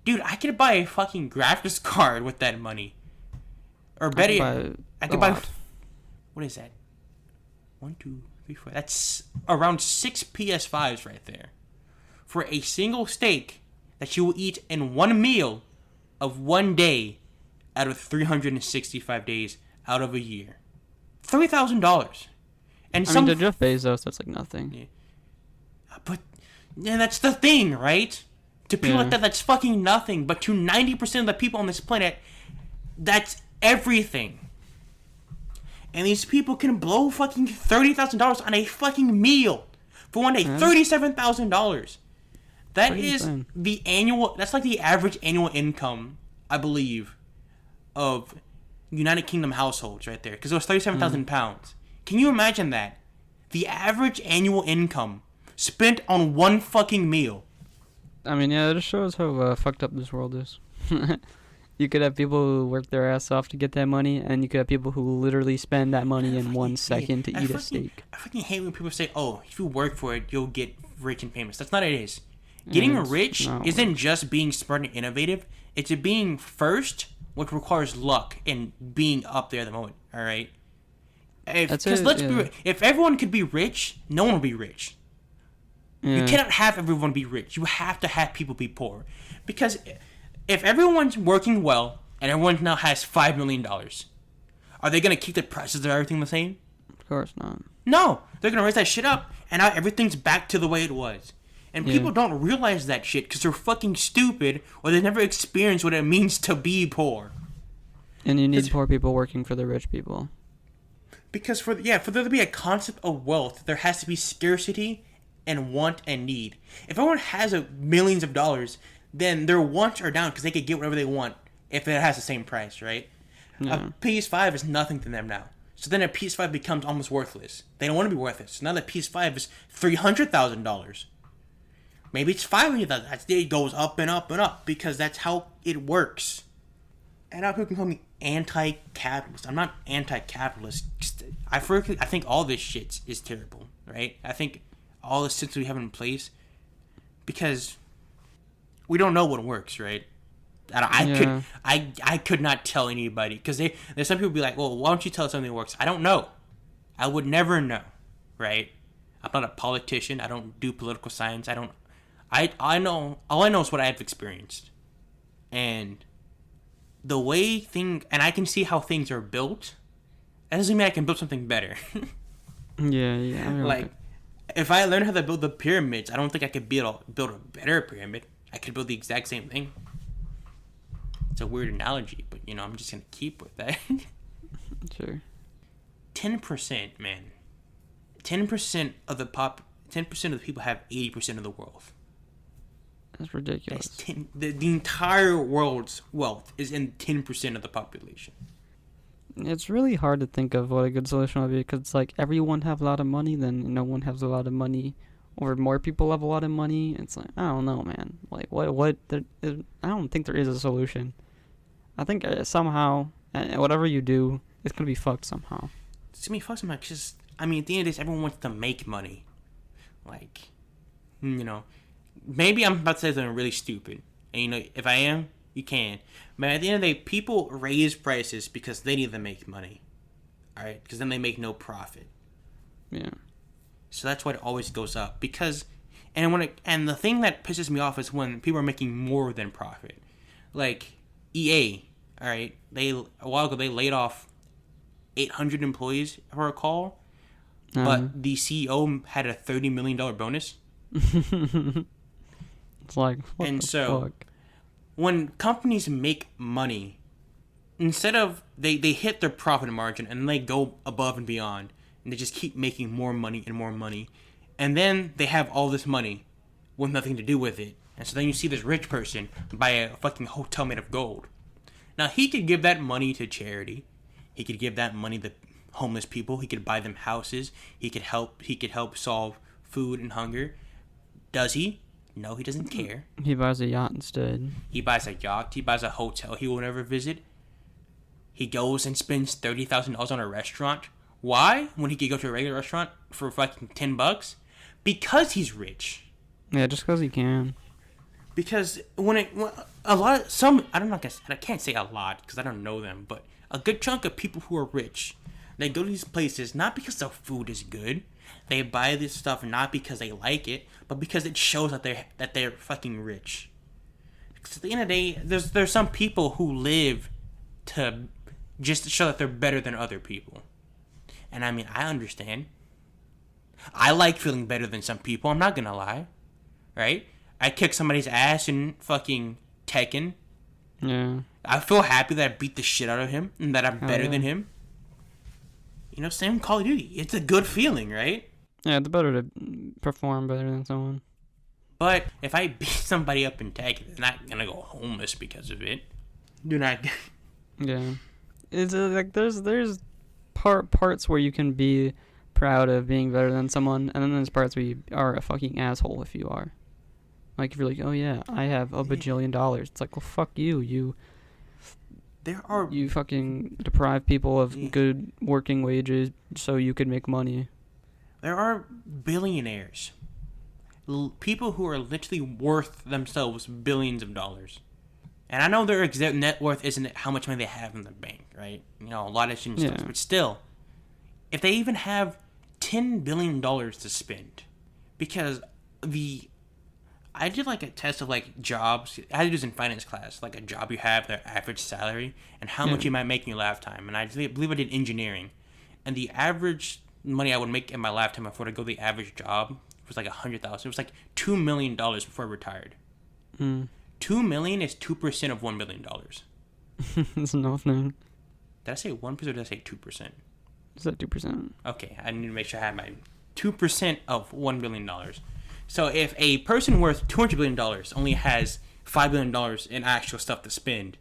dude. I could buy a fucking graphics card with that money. Or better, I could buy. What is that? 1, 2, 3, 4. That's around 6 PS5s right there. For a single steak that you will eat in one meal of one day out of 365 days out of a year. $3,000. And I mean, to Jeff Bezos, that's like nothing. Yeah. But that's the thing, right? To people like that, that's fucking nothing. But to 90% of the people on this planet, that's everything. And these people can blow fucking $30,000 on a fucking meal for one day. $37,000. That is the annual. That's like the average annual income, I believe, of United Kingdom households right there. Because it was 37,000 pounds. Can you imagine that? The average annual income spent on one fucking meal. I mean, yeah, it just shows how fucked up this world is. You could have people who work their ass off to get that money, and you could have people who literally spend that money in 1 second to eat a steak. I fucking hate when people say, oh, if you work for it, you'll get rich and famous. That's not what it is. Getting rich isn't just being smart and innovative. It's being first, which requires luck and being up there at the moment, all right? If everyone could be rich, no one would be rich. Yeah. You cannot have everyone be rich. You have to have people be poor. Because if everyone's working well and everyone now has $5 million. Are they gonna keep the prices of everything the same? Of course not. No, they're gonna raise that shit up, and now everything's back to the way it was. And people don't realize that shit because they're fucking stupid, or they never experienced what it means to be poor. And you need poor people working for the rich people. Because for there to be a concept of wealth, there has to be scarcity and want and need. If everyone has millions of dollars, then their wants are down because they could get whatever they want if it has the same price, right? Yeah. A PS5 is nothing to them now. So then a PS5 becomes almost worthless. They don't want to be worthless. So now the PS5 is $300,000. Maybe it's $500,000. It goes up and up and up because that's how it works. And now people can call me anti-capitalist. I'm not anti-capitalist. I think all this shit is terrible, right? I think all the systems we have in place, because we don't know what works, right? I could not tell anybody, because there's some people be like, well, why don't you tell us something works? I don't know. I would never know, right? I'm not a politician. I don't do political science. I know, all I know is what I've experienced. And the way and I can see how things are built, that doesn't mean I can build something better. Yeah. Like, if I learn how to build the pyramids, I don't think I could build a better pyramid. I could build the exact same thing. It's a weird analogy, but, I'm just going to keep with that. Sure. 10%, man. 10% of the 10% of the people have 80% of the wealth. That's ridiculous. The entire world's wealth is in 10% of the population. It's really hard to think of what a good solution would be, because it's like everyone have a lot of money, then no one has a lot of money, or more people have a lot of money. It's like, I don't know, man. Like, I don't think there is a solution. I think somehow, whatever you do, it's going to be fucked somehow. It's going to be fucked somehow, because, at the end of this, everyone wants to make money. Like, maybe I'm about to say something really stupid. And, if I am, you can. But at the end of the day, people raise prices because they need to make money. Alright? Because then they make no profit. Yeah. So that's why it always goes up. Because, and the thing that pisses me off is when people are making more than profit. Like, EA, alright? A while ago, they laid off 800 employees, if I recall. But the CEO had a $30 million bonus. It's like, what the fuck? When companies make money, instead of they hit their profit margin and they go above and beyond, and they just keep making more money and more money, and then they have all this money with nothing to do with it, and so then you see this rich person buy a fucking hotel made of gold. Now he could give that money to charity, he could give that money to homeless people, he could buy them houses, he could help solve food and hunger. Does he? No, he doesn't care. He buys a yacht instead. He buys a yacht. He buys a hotel he will never visit. He goes and spends $30,000 on a restaurant. Why? When he could go to a regular restaurant for fucking $10? Because he's rich. Yeah, just because he can. Because I can't say a lot because I don't know them, but a good chunk of people who are rich, they go to these places not because the food is good. They buy this stuff not because they like it, but because it shows that they're fucking rich. Because at the end of the day, there's some people who live to just show that they're better than other people. And I understand. I like feeling better than some people, I'm not gonna lie. Right? I kick somebody's ass in fucking Tekken. Yeah. I feel happy that I beat the shit out of him and that I'm better than him. Same Call of Duty. It's a good feeling, right? Yeah, it's better to perform better than someone. But if I beat somebody up in Tekken, they're not gonna go homeless because of it. Do not. Yeah, it's like there's parts where you can be proud of being better than someone, and then there's parts where you are a fucking asshole if you are. Like if you're like, oh yeah, I have a bajillion dollars. It's like, well, fuck you. You fucking deprive people of good working wages so you could make money. There are billionaires. People who are literally worth themselves billions of dollars. And I know their exact net worth isn't how much money they have in the bank, right? A lot of shit and stuff. But still, if they even have $10 billion to spend, because I did like a test of like jobs. I had to do this in finance class, like a job you have, their average salary, and how much you might make in your lifetime. And I believe I did engineering, and the average money I would make in my lifetime if I were to go the average job was like $100,000. It was like $2 million before I retired. $2 million is 2% of $1 million. That's nothing. Did I say 1% or did I say 2%? Is that 2%? Okay, I need to make sure I have my 2% of $1 billion. So if a person worth $200 billion only has $5 billion in actual stuff to spend,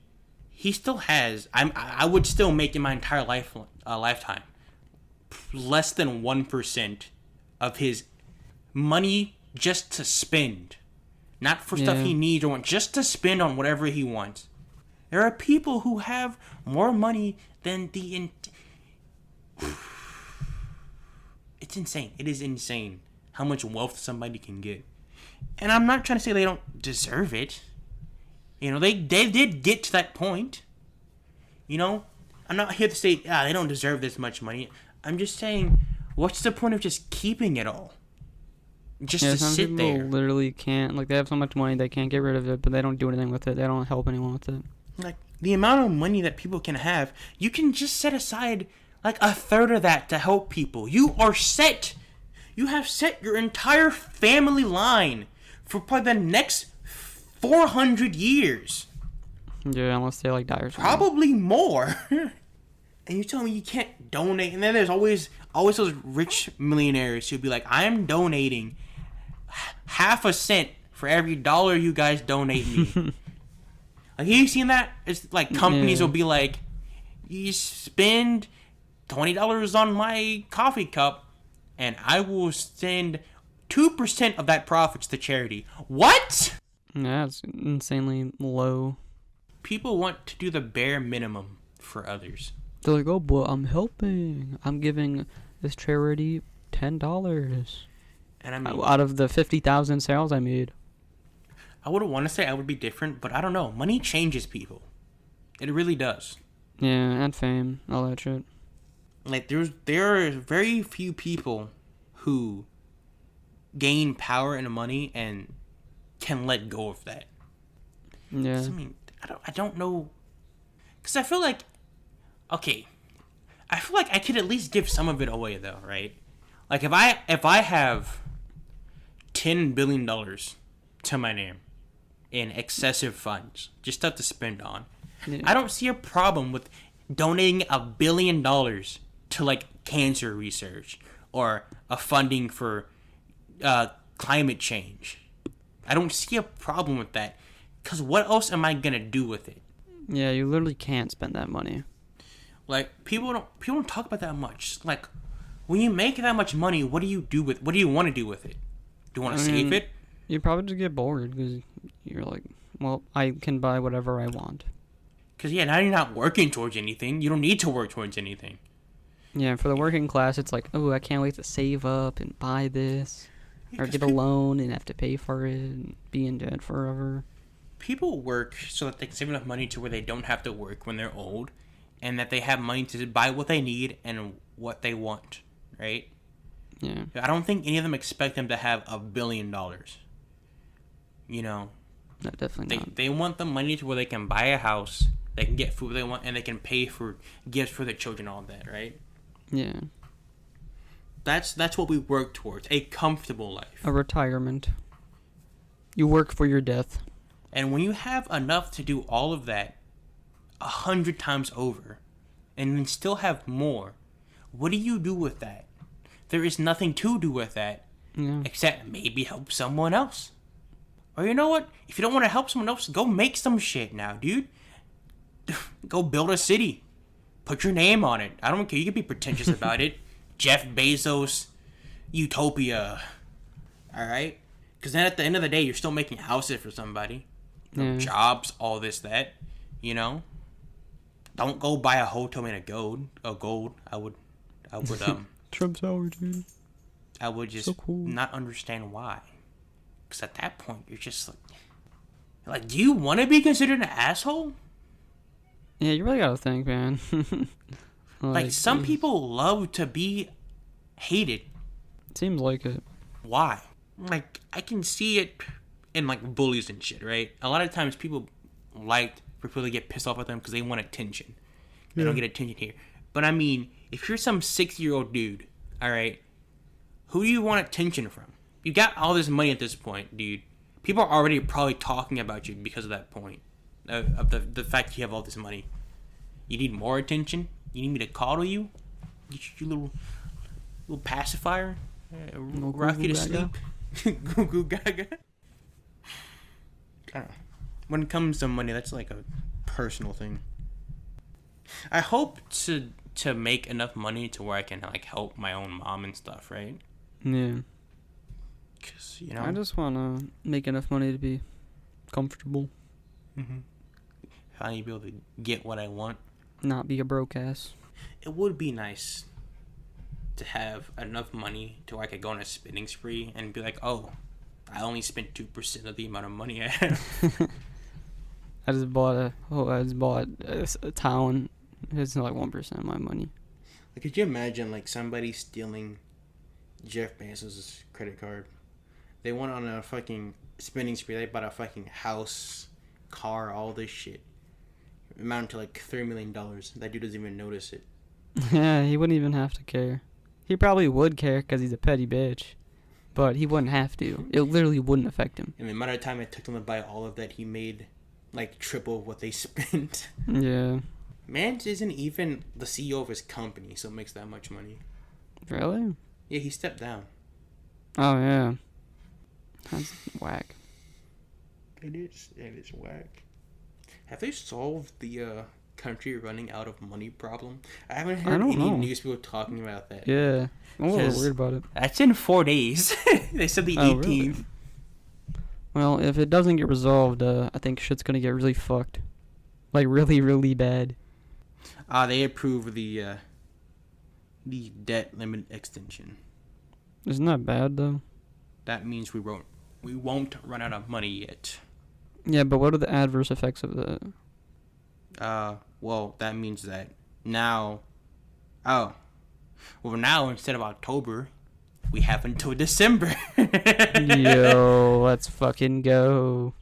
he still has, I would still make in my entire lifetime less than 1% of his money just to spend. Not for stuff he needs or wants, just to spend on whatever he wants. There are people who have more money than it's insane. It is insane how much wealth somebody can get. And I'm not trying to say they don't deserve it. You know, they did get to that point. You know, I'm not here to say, they don't deserve this much money. I'm just saying, what's the point of just keeping it all? Just to some sit people there. literally can't. Like, they have so much money, they can't get rid of it, but they don't do anything with it. They don't help anyone with it. Like, the amount of money that people can have, you can just set aside like a third of that to help people. You are set. You have set your entire family line for probably the next 400 years. Yeah, unless they like die or something. Probably more. And you tell me you can't donate. And then there's always those rich millionaires who'd be like, I am donating half a cent for every dollar you guys donate me. Like, you seen that? It's like companies will be like, you spend $20 on my coffee cup, and I will send 2% of that profits to charity. What? Yeah, it's insanely low. People want to do the bare minimum for others. They're like, oh, but I'm helping. I'm giving this charity $10. And I mean, out of the 50,000 sales I made. I would want to say I would be different, but I don't know. Money changes people. It really does. Yeah, and fame, all that shit. Like, there are very few people who gain power and money and can let go of that. Yeah. I mean, I don't know, because I feel like, okay, I feel like I could at least give some of it away though, right? Like, if I have $10 billion to my name in excessive funds, just stuff to spend on, I don't see a problem with donating $1 billion to like cancer research or a funding for climate change. I don't see a problem with that, because what else am I gonna do with it? Yeah, you literally can't spend that money. Like, people don't talk about that much. Like, when you make that much money, what do you want to do with it? Do you want to save it? You probably just get bored because you're like, well, I can buy whatever I want. Because, now you're not working towards anything. You don't need to work towards anything. Yeah, for the working class, it's like, oh, I can't wait to save up and buy this. Or get a loan and have to pay for it and be in debt forever. People work so that they can save enough money to where they don't have to work when they're old, and that they have money to buy what they need and what they want, right? Yeah. I don't think any of them expect them to have $1 billion. You know? No, definitely not. They want the money to where they can buy a house, they can get food they want, and they can pay for gifts for their children, all that, right? Yeah. That's what we work towards, a comfortable life. A retirement. You work for your death. And when you have enough to do all of that 100 times over, and then still have more, what do you do with that? There is nothing to do with that, except maybe help someone else. Or you know what? If you don't want to help someone else, go make some shit now, dude. Go build a city. Put your name on it. I don't care. You can be pretentious about it. Jeff Bezos, Utopia. Alright? Because then at the end of the day, you're still making houses for somebody. Jobs, all this, that. You know? Don't go buy a hotel made of gold. I would Trump Tower, dude. I would just so cool. not understand why. Because at that point, you're just like, do you want to be considered an asshole? Yeah, you really gotta think, man. Like, some people love to be hated. Seems like it. Why? Like, I can see it and like bullies and shit, right? A lot of times people like for people to get pissed off at them because they want attention. They don't get attention here. But I mean, if you're some 6-year-old dude, all right, who do you want attention from? You got all this money at this point, dude. People are already probably talking about you because of that point, of the fact that you have all this money. You need more attention? You need me to coddle you? Get you little pacifier? Rock you to sleep? Goo goo gaga? I don't know. When it comes to money, that's like a personal thing. I hope to make enough money to where I can like help my own mom and stuff, right? Yeah. Cause I just want to make enough money to be comfortable. Mm-hmm. Finally be able to get what I want. Not be a broke ass. It would be nice to have enough money to where I could go on a spending spree and be like, oh, I only spent 2% of the amount of money I have. I just bought a town. It's like 1% of my money. Like, could you imagine like somebody stealing Jeff Bezos' credit card? They went on a fucking spending spree. They bought a fucking house, car, all this shit. It amounted to like $3 million. That dude doesn't even notice it. Yeah, he wouldn't even have to care. He probably would care because he's a petty bitch. But he wouldn't have to. It literally wouldn't affect him. And the amount of time it took him to buy all of that, he made like triple what they spent. Yeah. Man isn't even the CEO of his company, so it makes that much money. Really? Yeah, he stepped down. Oh, yeah. That's whack. It is whack. Have they solved the country running out of money problem? I haven't heard any news people talking about that. Yeah. I'm a little weird about it. That's in 4 days. They said the 18th. Really? Well, if it doesn't get resolved, I think shit's gonna get really fucked. Like, really, really bad. They approved the debt limit extension. Isn't that bad, though? That means we won't run out of money yet. Yeah, but what are the adverse effects of that? Well, that means that now... Oh. Well, now, instead of October, we have until December. Yo, let's fucking go.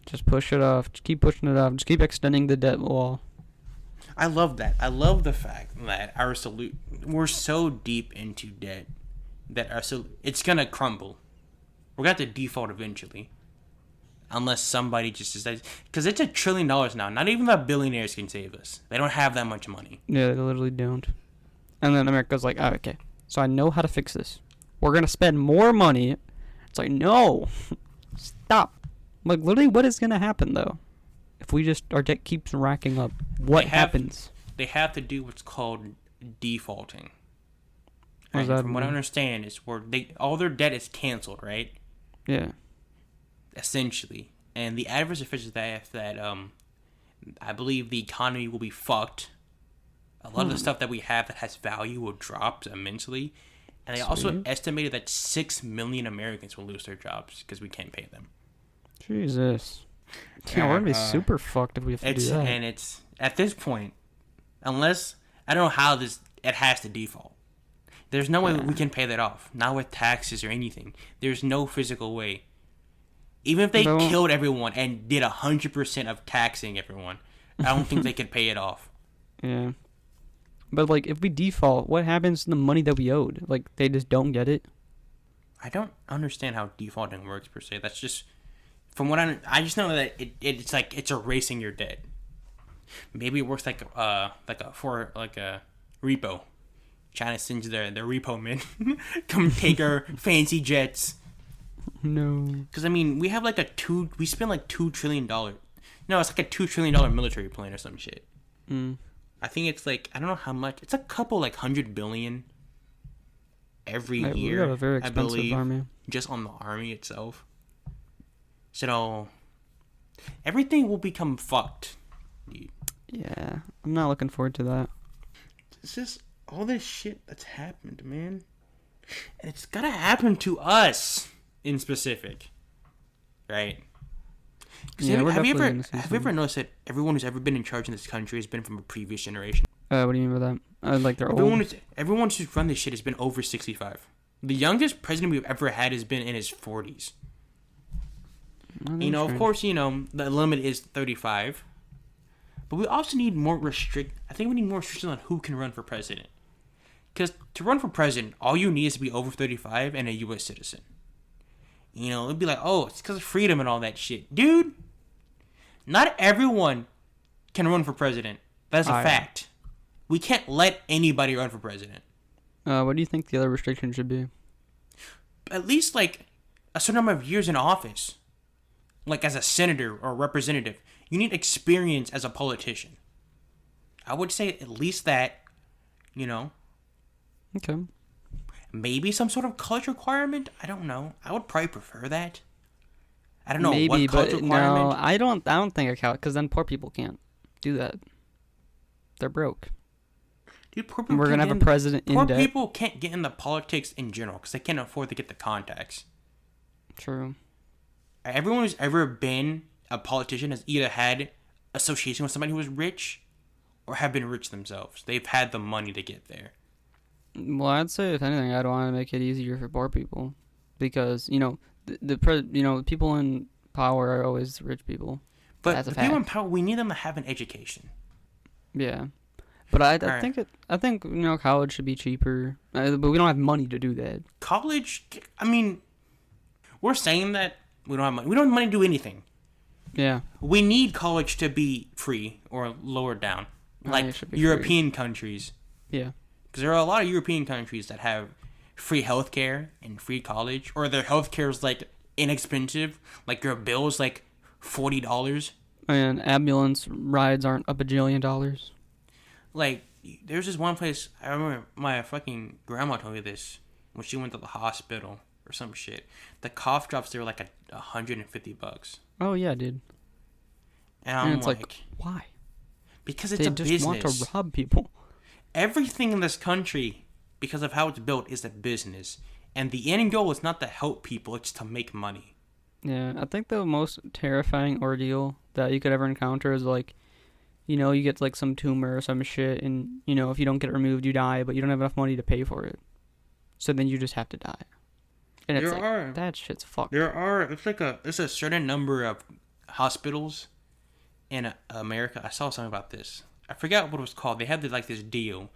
Just push it off. Just keep pushing it off. Just keep extending the debt wall. I love that. I love the fact that we're so deep into debt that it's gonna crumble. We're gonna have to default eventually, unless somebody just decides. Because it's $1 trillion now. Not even the billionaires can save us. They don't have that much money. Yeah, they literally don't. And then America's like, oh, okay, so I know how to fix this. We're gonna spend more money. It's like, no, stop. Like, literally, what is gonna happen though? If we just our debt keeps racking up, what happens? They have to do what's called defaulting. What does that From what I understand, is where all their debt is canceled, right? Yeah. Essentially, and the adverse effects of that I believe the economy will be fucked. A lot of the stuff that we have that has value will drop immensely, and they also estimated that 6 million Americans will lose their jobs because we can't pay them. Jesus. Yeah, we're gonna be super fucked if we have to do that. And it's at this point, unless I don't know how it has to default. There's no way we can pay that off. Not with taxes or anything. There's no physical way. Even if they killed everyone and did 100% of taxing everyone, I don't think they could pay it off. Yeah. But like, if we default, what happens to the money that we owed? Like, they just don't get it. I don't understand how defaulting works per se. That's just from what I just know that it's like it's erasing your debt. Maybe it works like a repo. China sends their repo men come take our fancy jets. No. Because I mean, we have we spend like $2 trillion. No, it's like a $2 trillion military plan or some shit. I think it's like, I don't know how much. It's a couple like 100 billion every year. We got a very expensive army. Just on the army itself. So everything will become fucked, dude. Yeah, I'm not looking forward to that. It's just all this shit that's happened, man. And it's gotta happen to us in specific, right? Yeah, have you ever noticed that everyone who's ever been in charge in this country has been from a previous generation? What do you mean by that? Like they're old? Everyone who's run this shit has been over 65. The youngest president we've ever had has been in his 40s. Of course, the limit is 35. But we also need I think we need more restrictions on who can run for president. Because to run for president, all you need is to be over 35 and a U.S. citizen. It'd be like, oh, it's because of freedom and all that shit. Dude, not everyone can run for president. That's a fact. We can't let anybody run for president. What do you think the other restriction should be? At least, like, a certain number of years in office. Like, as a senator or representative. You need experience as a politician. I would say at least that, Okay. Maybe some sort of college requirement? I don't know. I would probably prefer that. I don't know Maybe, what college but requirement. No, I don't think it counts, because then poor people can't do that. They're broke. Dude, poor people We're going to have a president in debt. Poor people can't get into politics in general because they can't afford to get the contacts. True. Everyone who's ever been a politician has either had association with somebody who was rich or have been rich themselves. They've had the money to get there. Well, I'd say, if anything, I'd want to make it easier for poor people. Because, the people in power are always rich people. But the people in power, we need them to have an education. Yeah. But I think college should be cheaper. But we don't have money to do that. College, we're saying that we don't have money. We don't have money to do anything. Yeah. We need college to be free or lowered down. Like European countries. Yeah. Because there are a lot of European countries that have free healthcare and free college. Or their healthcare is, like, inexpensive. Like, your bill is, like, $40. And ambulance rides aren't a bajillion dollars. Like, there's this one place, I remember my fucking grandma told me this when she went to the hospital or some shit. The cough drops there were like $150. Oh yeah, dude. And it's like, why? Because it's a business. They just want to rob people. Everything in this country, because of how it's built, is a business. And the end goal is not to help people, it's to make money. Yeah, I think the most terrifying ordeal that you could ever encounter is, like, you get, like, some tumor or some shit, and, if you don't get it removed, you die, but you don't have enough money to pay for it. So then you just have to die. And it's that shit's fucked. There's a certain number of hospitals in America. I saw something about this. I forgot what it was called. They had, like, this deal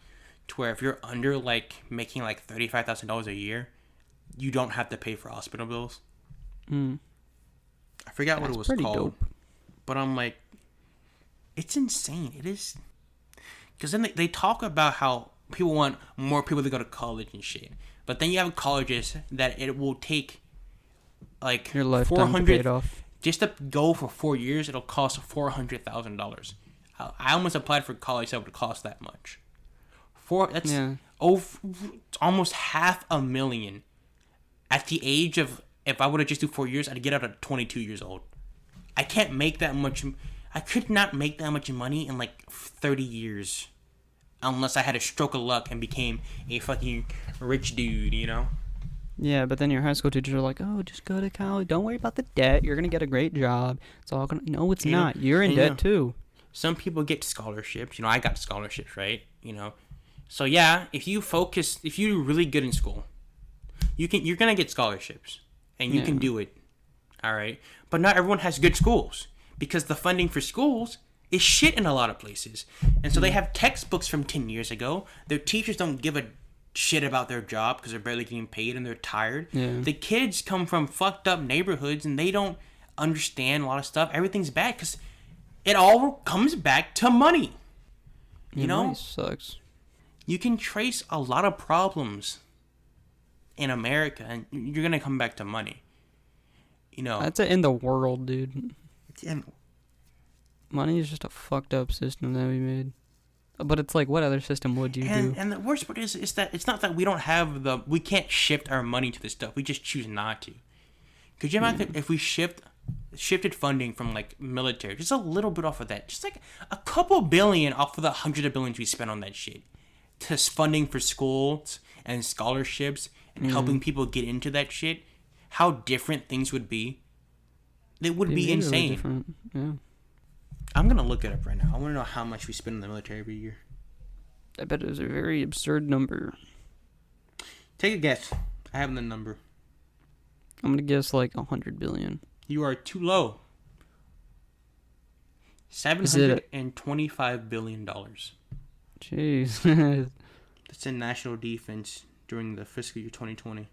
to where if you're under, like, making, like, $35,000 a year, you don't have to pay for hospital bills. I forgot what it was called. Dope. But I'm like, it's insane. It is. Because then they talk about how people want more people to go to college and shit. But then you have colleges that it will take, like, your lifetime to pay it off. Just to go for 4 years, it'll cost $400,000. I almost applied for college that would cost that much. That's almost $500,000. At the age of, if I would have just do 4 years, I'd get out at 22 years old. I can't make that much. I could not make that much money in, like, 30 years. Unless I had a stroke of luck and became a fucking rich dude, Yeah, but then your high school teachers are like, oh, just go to college. Don't worry about the debt. You're going to get a great job. It's all going to... No, it's not. You're in debt, too. Some people get scholarships. I got scholarships, right? So, yeah, if you're really good in school, you're going to get scholarships. And you can do it. All right? But not everyone has good schools. Because the funding for schools is shit in a lot of places. And so they have textbooks from 10 years ago. Their teachers don't give a shit about their job because they're barely getting paid and they're tired. Yeah. The kids come from fucked up neighborhoods and they don't understand a lot of stuff. Everything's bad because it all comes back to money. Money sucks. You can trace a lot of problems in America and you're going to come back to money. That's it in the world, dude. Yeah. Money is just a fucked up system that we made. But it's like, what other system would you do? And the worst part is that it's not that we don't have we can't shift our money to this stuff. We just choose not to. Could you imagine if we shifted funding from, like, military, just a little bit off of that, just like a couple billion off of the hundreds of billions we spent on that shit, to funding for schools and scholarships and helping people get into that shit, how different things would be. It would be insane. Really different. Yeah. I'm going to look it up right now. I want to know how much we spend in the military every year. I bet it was a very absurd number. Take a guess. I have the number. I'm going to guess like 100 billion. You are too low. $725 billion. Jeez. That's in national defense during the fiscal year 2020.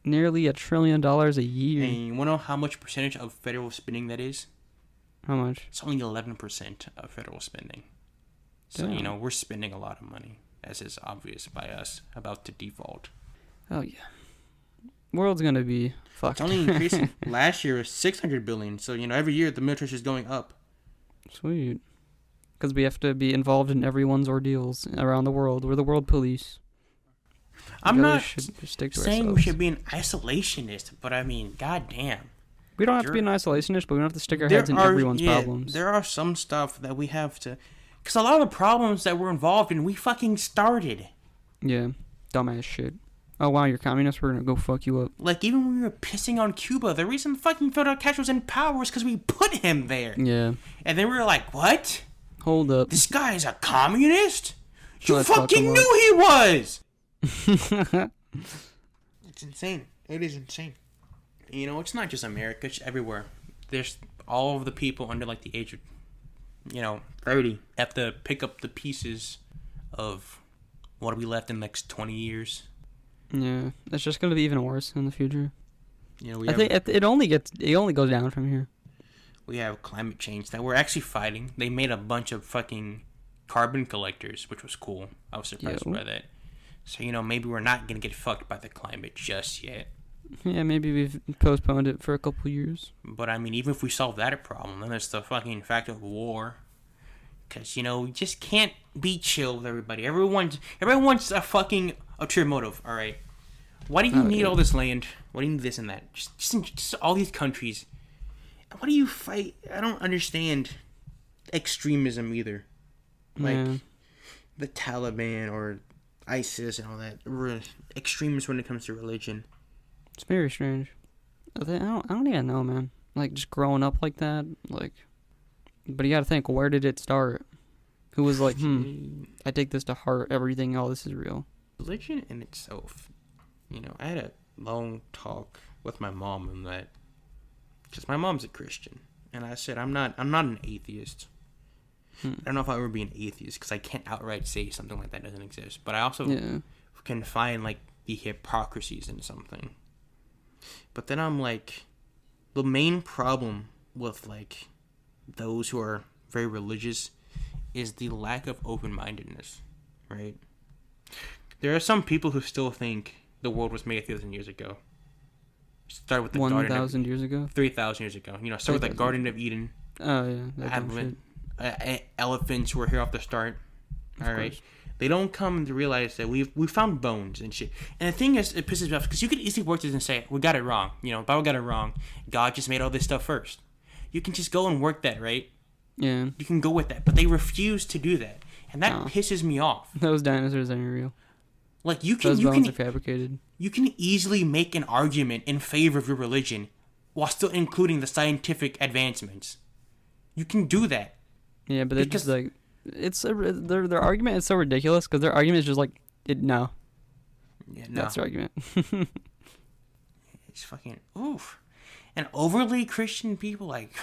Nearly $1 trillion a year. And you want to know how much percentage of federal spending that is? How much? It's only 11% of federal spending. So, Damn. we're spending a lot of money, as is obvious by us, about to default. Oh, yeah. World's gonna be fucked. It's only increasing. Last year was $600 billion. So, every year the military is going up. Sweet. Because we have to be involved in everyone's ordeals around the world. We're the world police. I'm not stick to saying ourselves. we should be an isolationist, but I mean, goddamn. We don't have to be an isolationist, but we don't have to stick our heads in everyone's problems. There are some stuff that we have to... Because a lot of the problems that we're involved in, we fucking started. Yeah. Dumbass shit. Oh, wow, you're communist? We're gonna go fuck you up. Like, even when we were pissing on Cuba, the reason fucking Fidel Castro's in power was because we put him there. Yeah. And then we were like, what? Hold up. This guy is a communist? You Let's fucking knew he was! It's insane. It is insane. It's not just America, it's everywhere. There's all of the people under, like, the age of, 30 have to pick up the pieces of what we left in the next 20 years. Yeah, it's just gonna be even worse in the future. I think it only goes down from here. We have climate change that we're actually fighting. They made a bunch of fucking carbon collectors, which was cool. I was surprised by that. So, maybe we're not gonna get fucked by the climate just yet. Yeah, maybe we've postponed it for a couple years. But, I mean, even if we solve that problem, then there's the fucking fact of war. Because, we just can't be chill with everybody. Everyone wants a fucking ulterior motive, alright? Why do you need all this land? Why do you need this and that? Just all these countries. Why do you fight? I don't understand extremism either. Like, the Taliban or ISIS and all that. We're extremists when it comes to religion. It's very strange. I don't even know, man. Like, just growing up like that, like... But you gotta think, where did it start? Who was like, I take this to heart, everything, all this is real. Religion in itself, I had a long talk with my mom on that. Because my mom's a Christian. And I said, I'm not an atheist. I don't know if I'll ever be an atheist, because I can't outright say something like that doesn't exist. But I also can find, like, the hypocrisies in something. But then I'm like, the main problem with, like, those who are very religious is the lack of open-mindedness, right? There are some people who still think the world was made 3,000 years ago. Start with the 1,000 years ago? 3,000 years ago. Start with the Garden of Eden. Oh, yeah. Elephants were here off the start. All right. They don't come to realize that we found bones and shit. And the thing is, it pisses me off because you could easily work this and say, we got it wrong. Bible got it wrong. God just made all this stuff first. You can just go and work that, right? Yeah. You can go with that. But they refuse to do that. And that pisses me off. Those dinosaurs aren't real. Like, those bones are fabricated. You can easily make an argument in favor of your religion while still including the scientific advancements. You can do that. Yeah, but they're just like... Their argument is so ridiculous because their argument is just like, no. Yeah, no. That's their argument. It's fucking... Oof. And overly Christian people, like,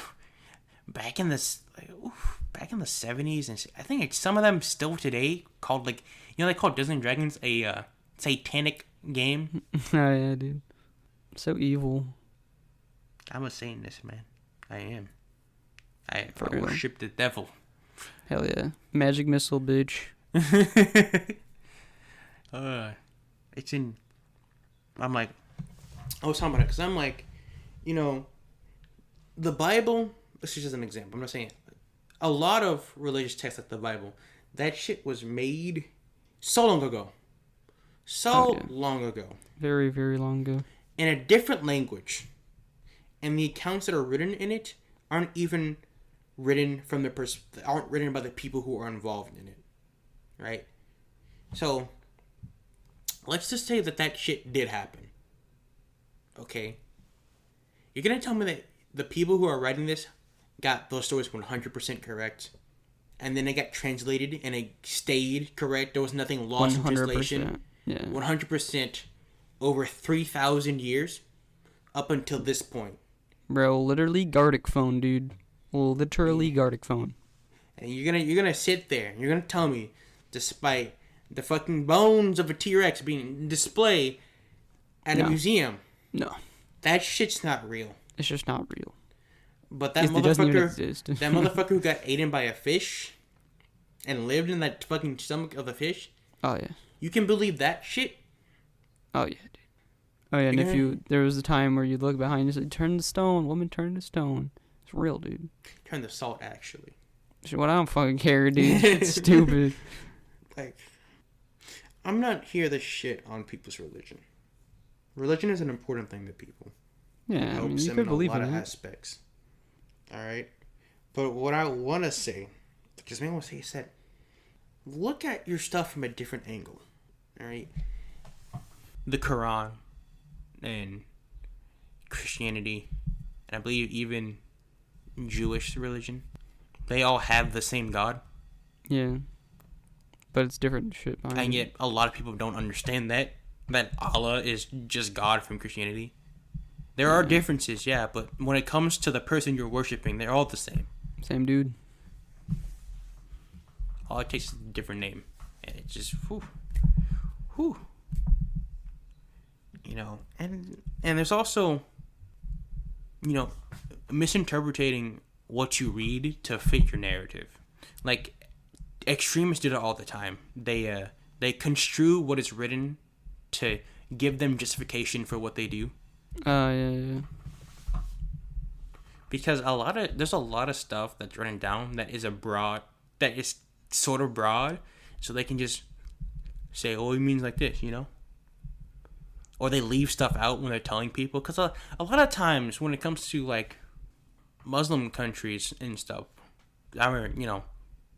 back in the 70s, and I think some of them still today called, like, they call Dungeons and Dragons a satanic game. Oh, yeah, dude. So evil. I'm a Satanist, man. I am. I worship the devil. Hell yeah. Magic missile, bitch. It's in... I'm like... I was talking about it, because I'm like... the Bible, this is just an example, I'm not saying it. A lot of religious texts like the Bible, that shit was made so long ago. Long ago. Very, very long ago. In a different language. And the accounts that are written in it aren't even written from aren't written by the people who are involved in it. Right? So, let's just say that shit did happen. Okay? You're going to tell me that the people who are writing this got those stories 100% correct, and then they got translated and it stayed correct? There was nothing lost in translation? Yeah. 100% over 3,000 years up until this point. Bro, literally Gardic phone, dude. Literally Gardic phone. And you're gonna sit there and you're gonna tell me, despite the fucking bones of a T-Rex being displayed at a museum, no, that shit's not real. It's just not real. But that motherfucker who got eaten by a fish and lived in that fucking stomach of the fish. Oh yeah. You can believe that shit? Oh yeah, dude. Oh yeah, and there was a time where you'd look behind you and say, "Turn to stone, woman, turn to stone." It's real, dude. Turn to salt, actually. What, I don't fucking care, dude. It's stupid. Like, I'm not here to shit on people's religion. Religion is an important thing to people. Yeah, it helps them in a lot of aspects. All right, but what I want to say, because man, he said, look at your stuff from a different angle. All right, the Quran and Christianity, and I believe even Jewish religion, they all have the same God. Yeah, but it's different shit. And yet, a lot of people don't understand that Allah is just God from Christianity. There are differences, yeah, but when it comes to the person you're worshiping, they're all the same. Same dude. All it takes is a different name. And it's just, whew. You know, and there's also, you know, misinterpreting what you read to fit your narrative. Like, extremists do it all the time. They construe what is written to give them justification for what they do. Yeah. Because there's a lot of stuff that's written down that is sort of broad, so they can just say, "Oh, it means like this," you know. Or they leave stuff out when they're telling people, because a lot of times when it comes to like Muslim countries and stuff, I remember, you know,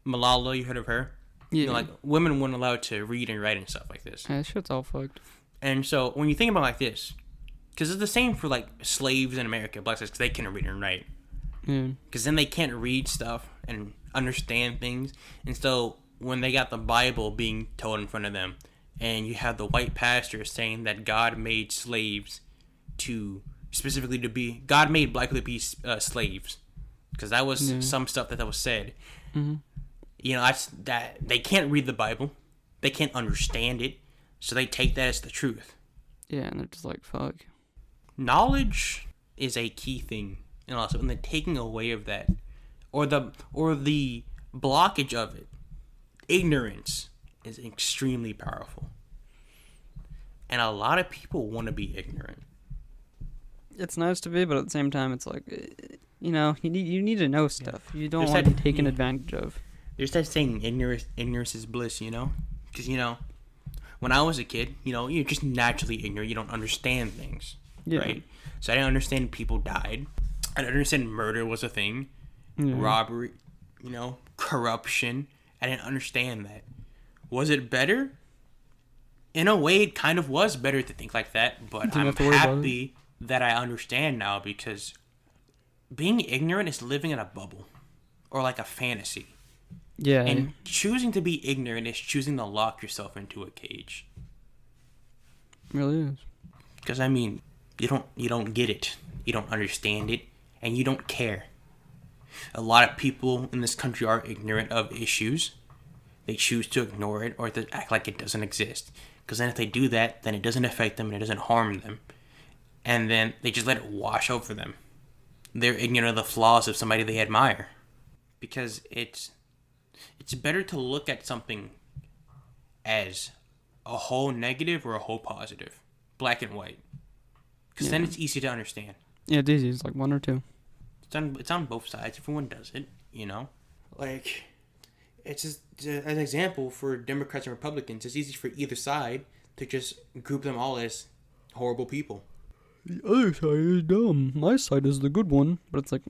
Malala, you heard of her? Yeah. You know, like women weren't allowed to read and write and stuff like this. Yeah, that shit's all fucked. And so when you think about it like this, because it's the same for like slaves in America, black slaves, because they can't read and write. Yeah. Because then they can't read stuff and understand things. And so when they got the Bible being told in front of them, and you have the white pastor saying that God made slaves God made black people to be slaves, because that was some stuff that was said. Mm-hmm. You know, that they can't read the Bible, they can't understand it, so they take that as the truth. Yeah, and they're just like, fuck. Knowledge is a key thing, and also in the taking away of that, or the blockage of it, ignorance is extremely powerful. And a lot of people want to be ignorant. It's nice to be, but at the same time, it's like, you know, you need to know stuff. You don't want to be taken advantage of. There's that saying, ignorance is bliss, you know? Because, you know, when I was a kid, you know, you're just naturally ignorant. You don't understand things, right? So I didn't understand people died. I didn't understand murder was a thing. Robbery, you know, corruption. I didn't understand that. Was it better? In a way, it kind of was better to think like that, but I'm happy that I understand now, because being ignorant is living in a bubble or like a fantasy. Yeah. And choosing to be ignorant is choosing to lock yourself into a cage. It really is. Because, I mean, you don't get it. You don't understand it, and you don't care. A lot of people in this country are ignorant of issues. They choose to ignore it or to act like it doesn't exist. Because then if they do that, then it doesn't affect them and it doesn't harm them. And then they just let it wash over them. They're ignorant of the flaws of somebody they admire. Because it's better to look at something as a whole negative or a whole positive. Black and white. Because then it's easy to understand. Yeah, it's easy. It's like one or two. It's on both sides. Everyone does it, you know? Like, it's just an example for Democrats and Republicans. It's easy for either side to just group them all as horrible people. The other side is dumb. My side is the good one. But it's like,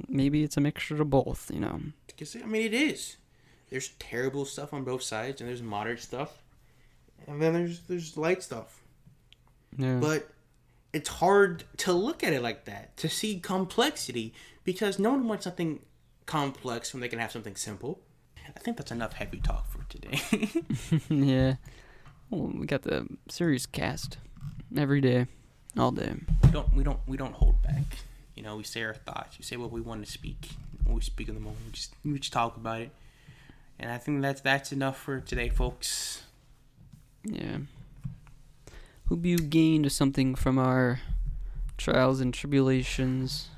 maybe it's a mixture of both, you know? Because, I mean, it is. There's terrible stuff on both sides, and there's moderate stuff. And then there's light stuff. Yeah. But it's hard to look at it like that, to see complexity, because no one wants something complex when they can have something simple. I think that's enough heavy talk for today. Yeah. Well, we got the serious cast every day, all day. We don't hold back. You know, we say our thoughts. We say what we want to speak. When we speak in the moment, we just talk about it. And I think that's enough for today, folks. Yeah. Hope you gained something from our trials and tribulations.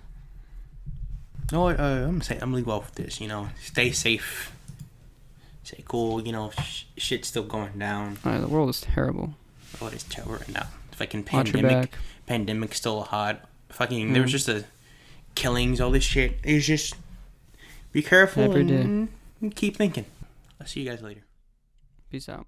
No, I'm gonna leave off with this. You know, stay safe. Stay cool. You know, shit's still going down. The world is terrible. Oh, it is terrible right now. Fucking Watch your back. Pandemic's still hot. Fucking, there was just killings, all this shit. It's just, be careful Every day. and keep thinking. I'll see you guys later. Peace out.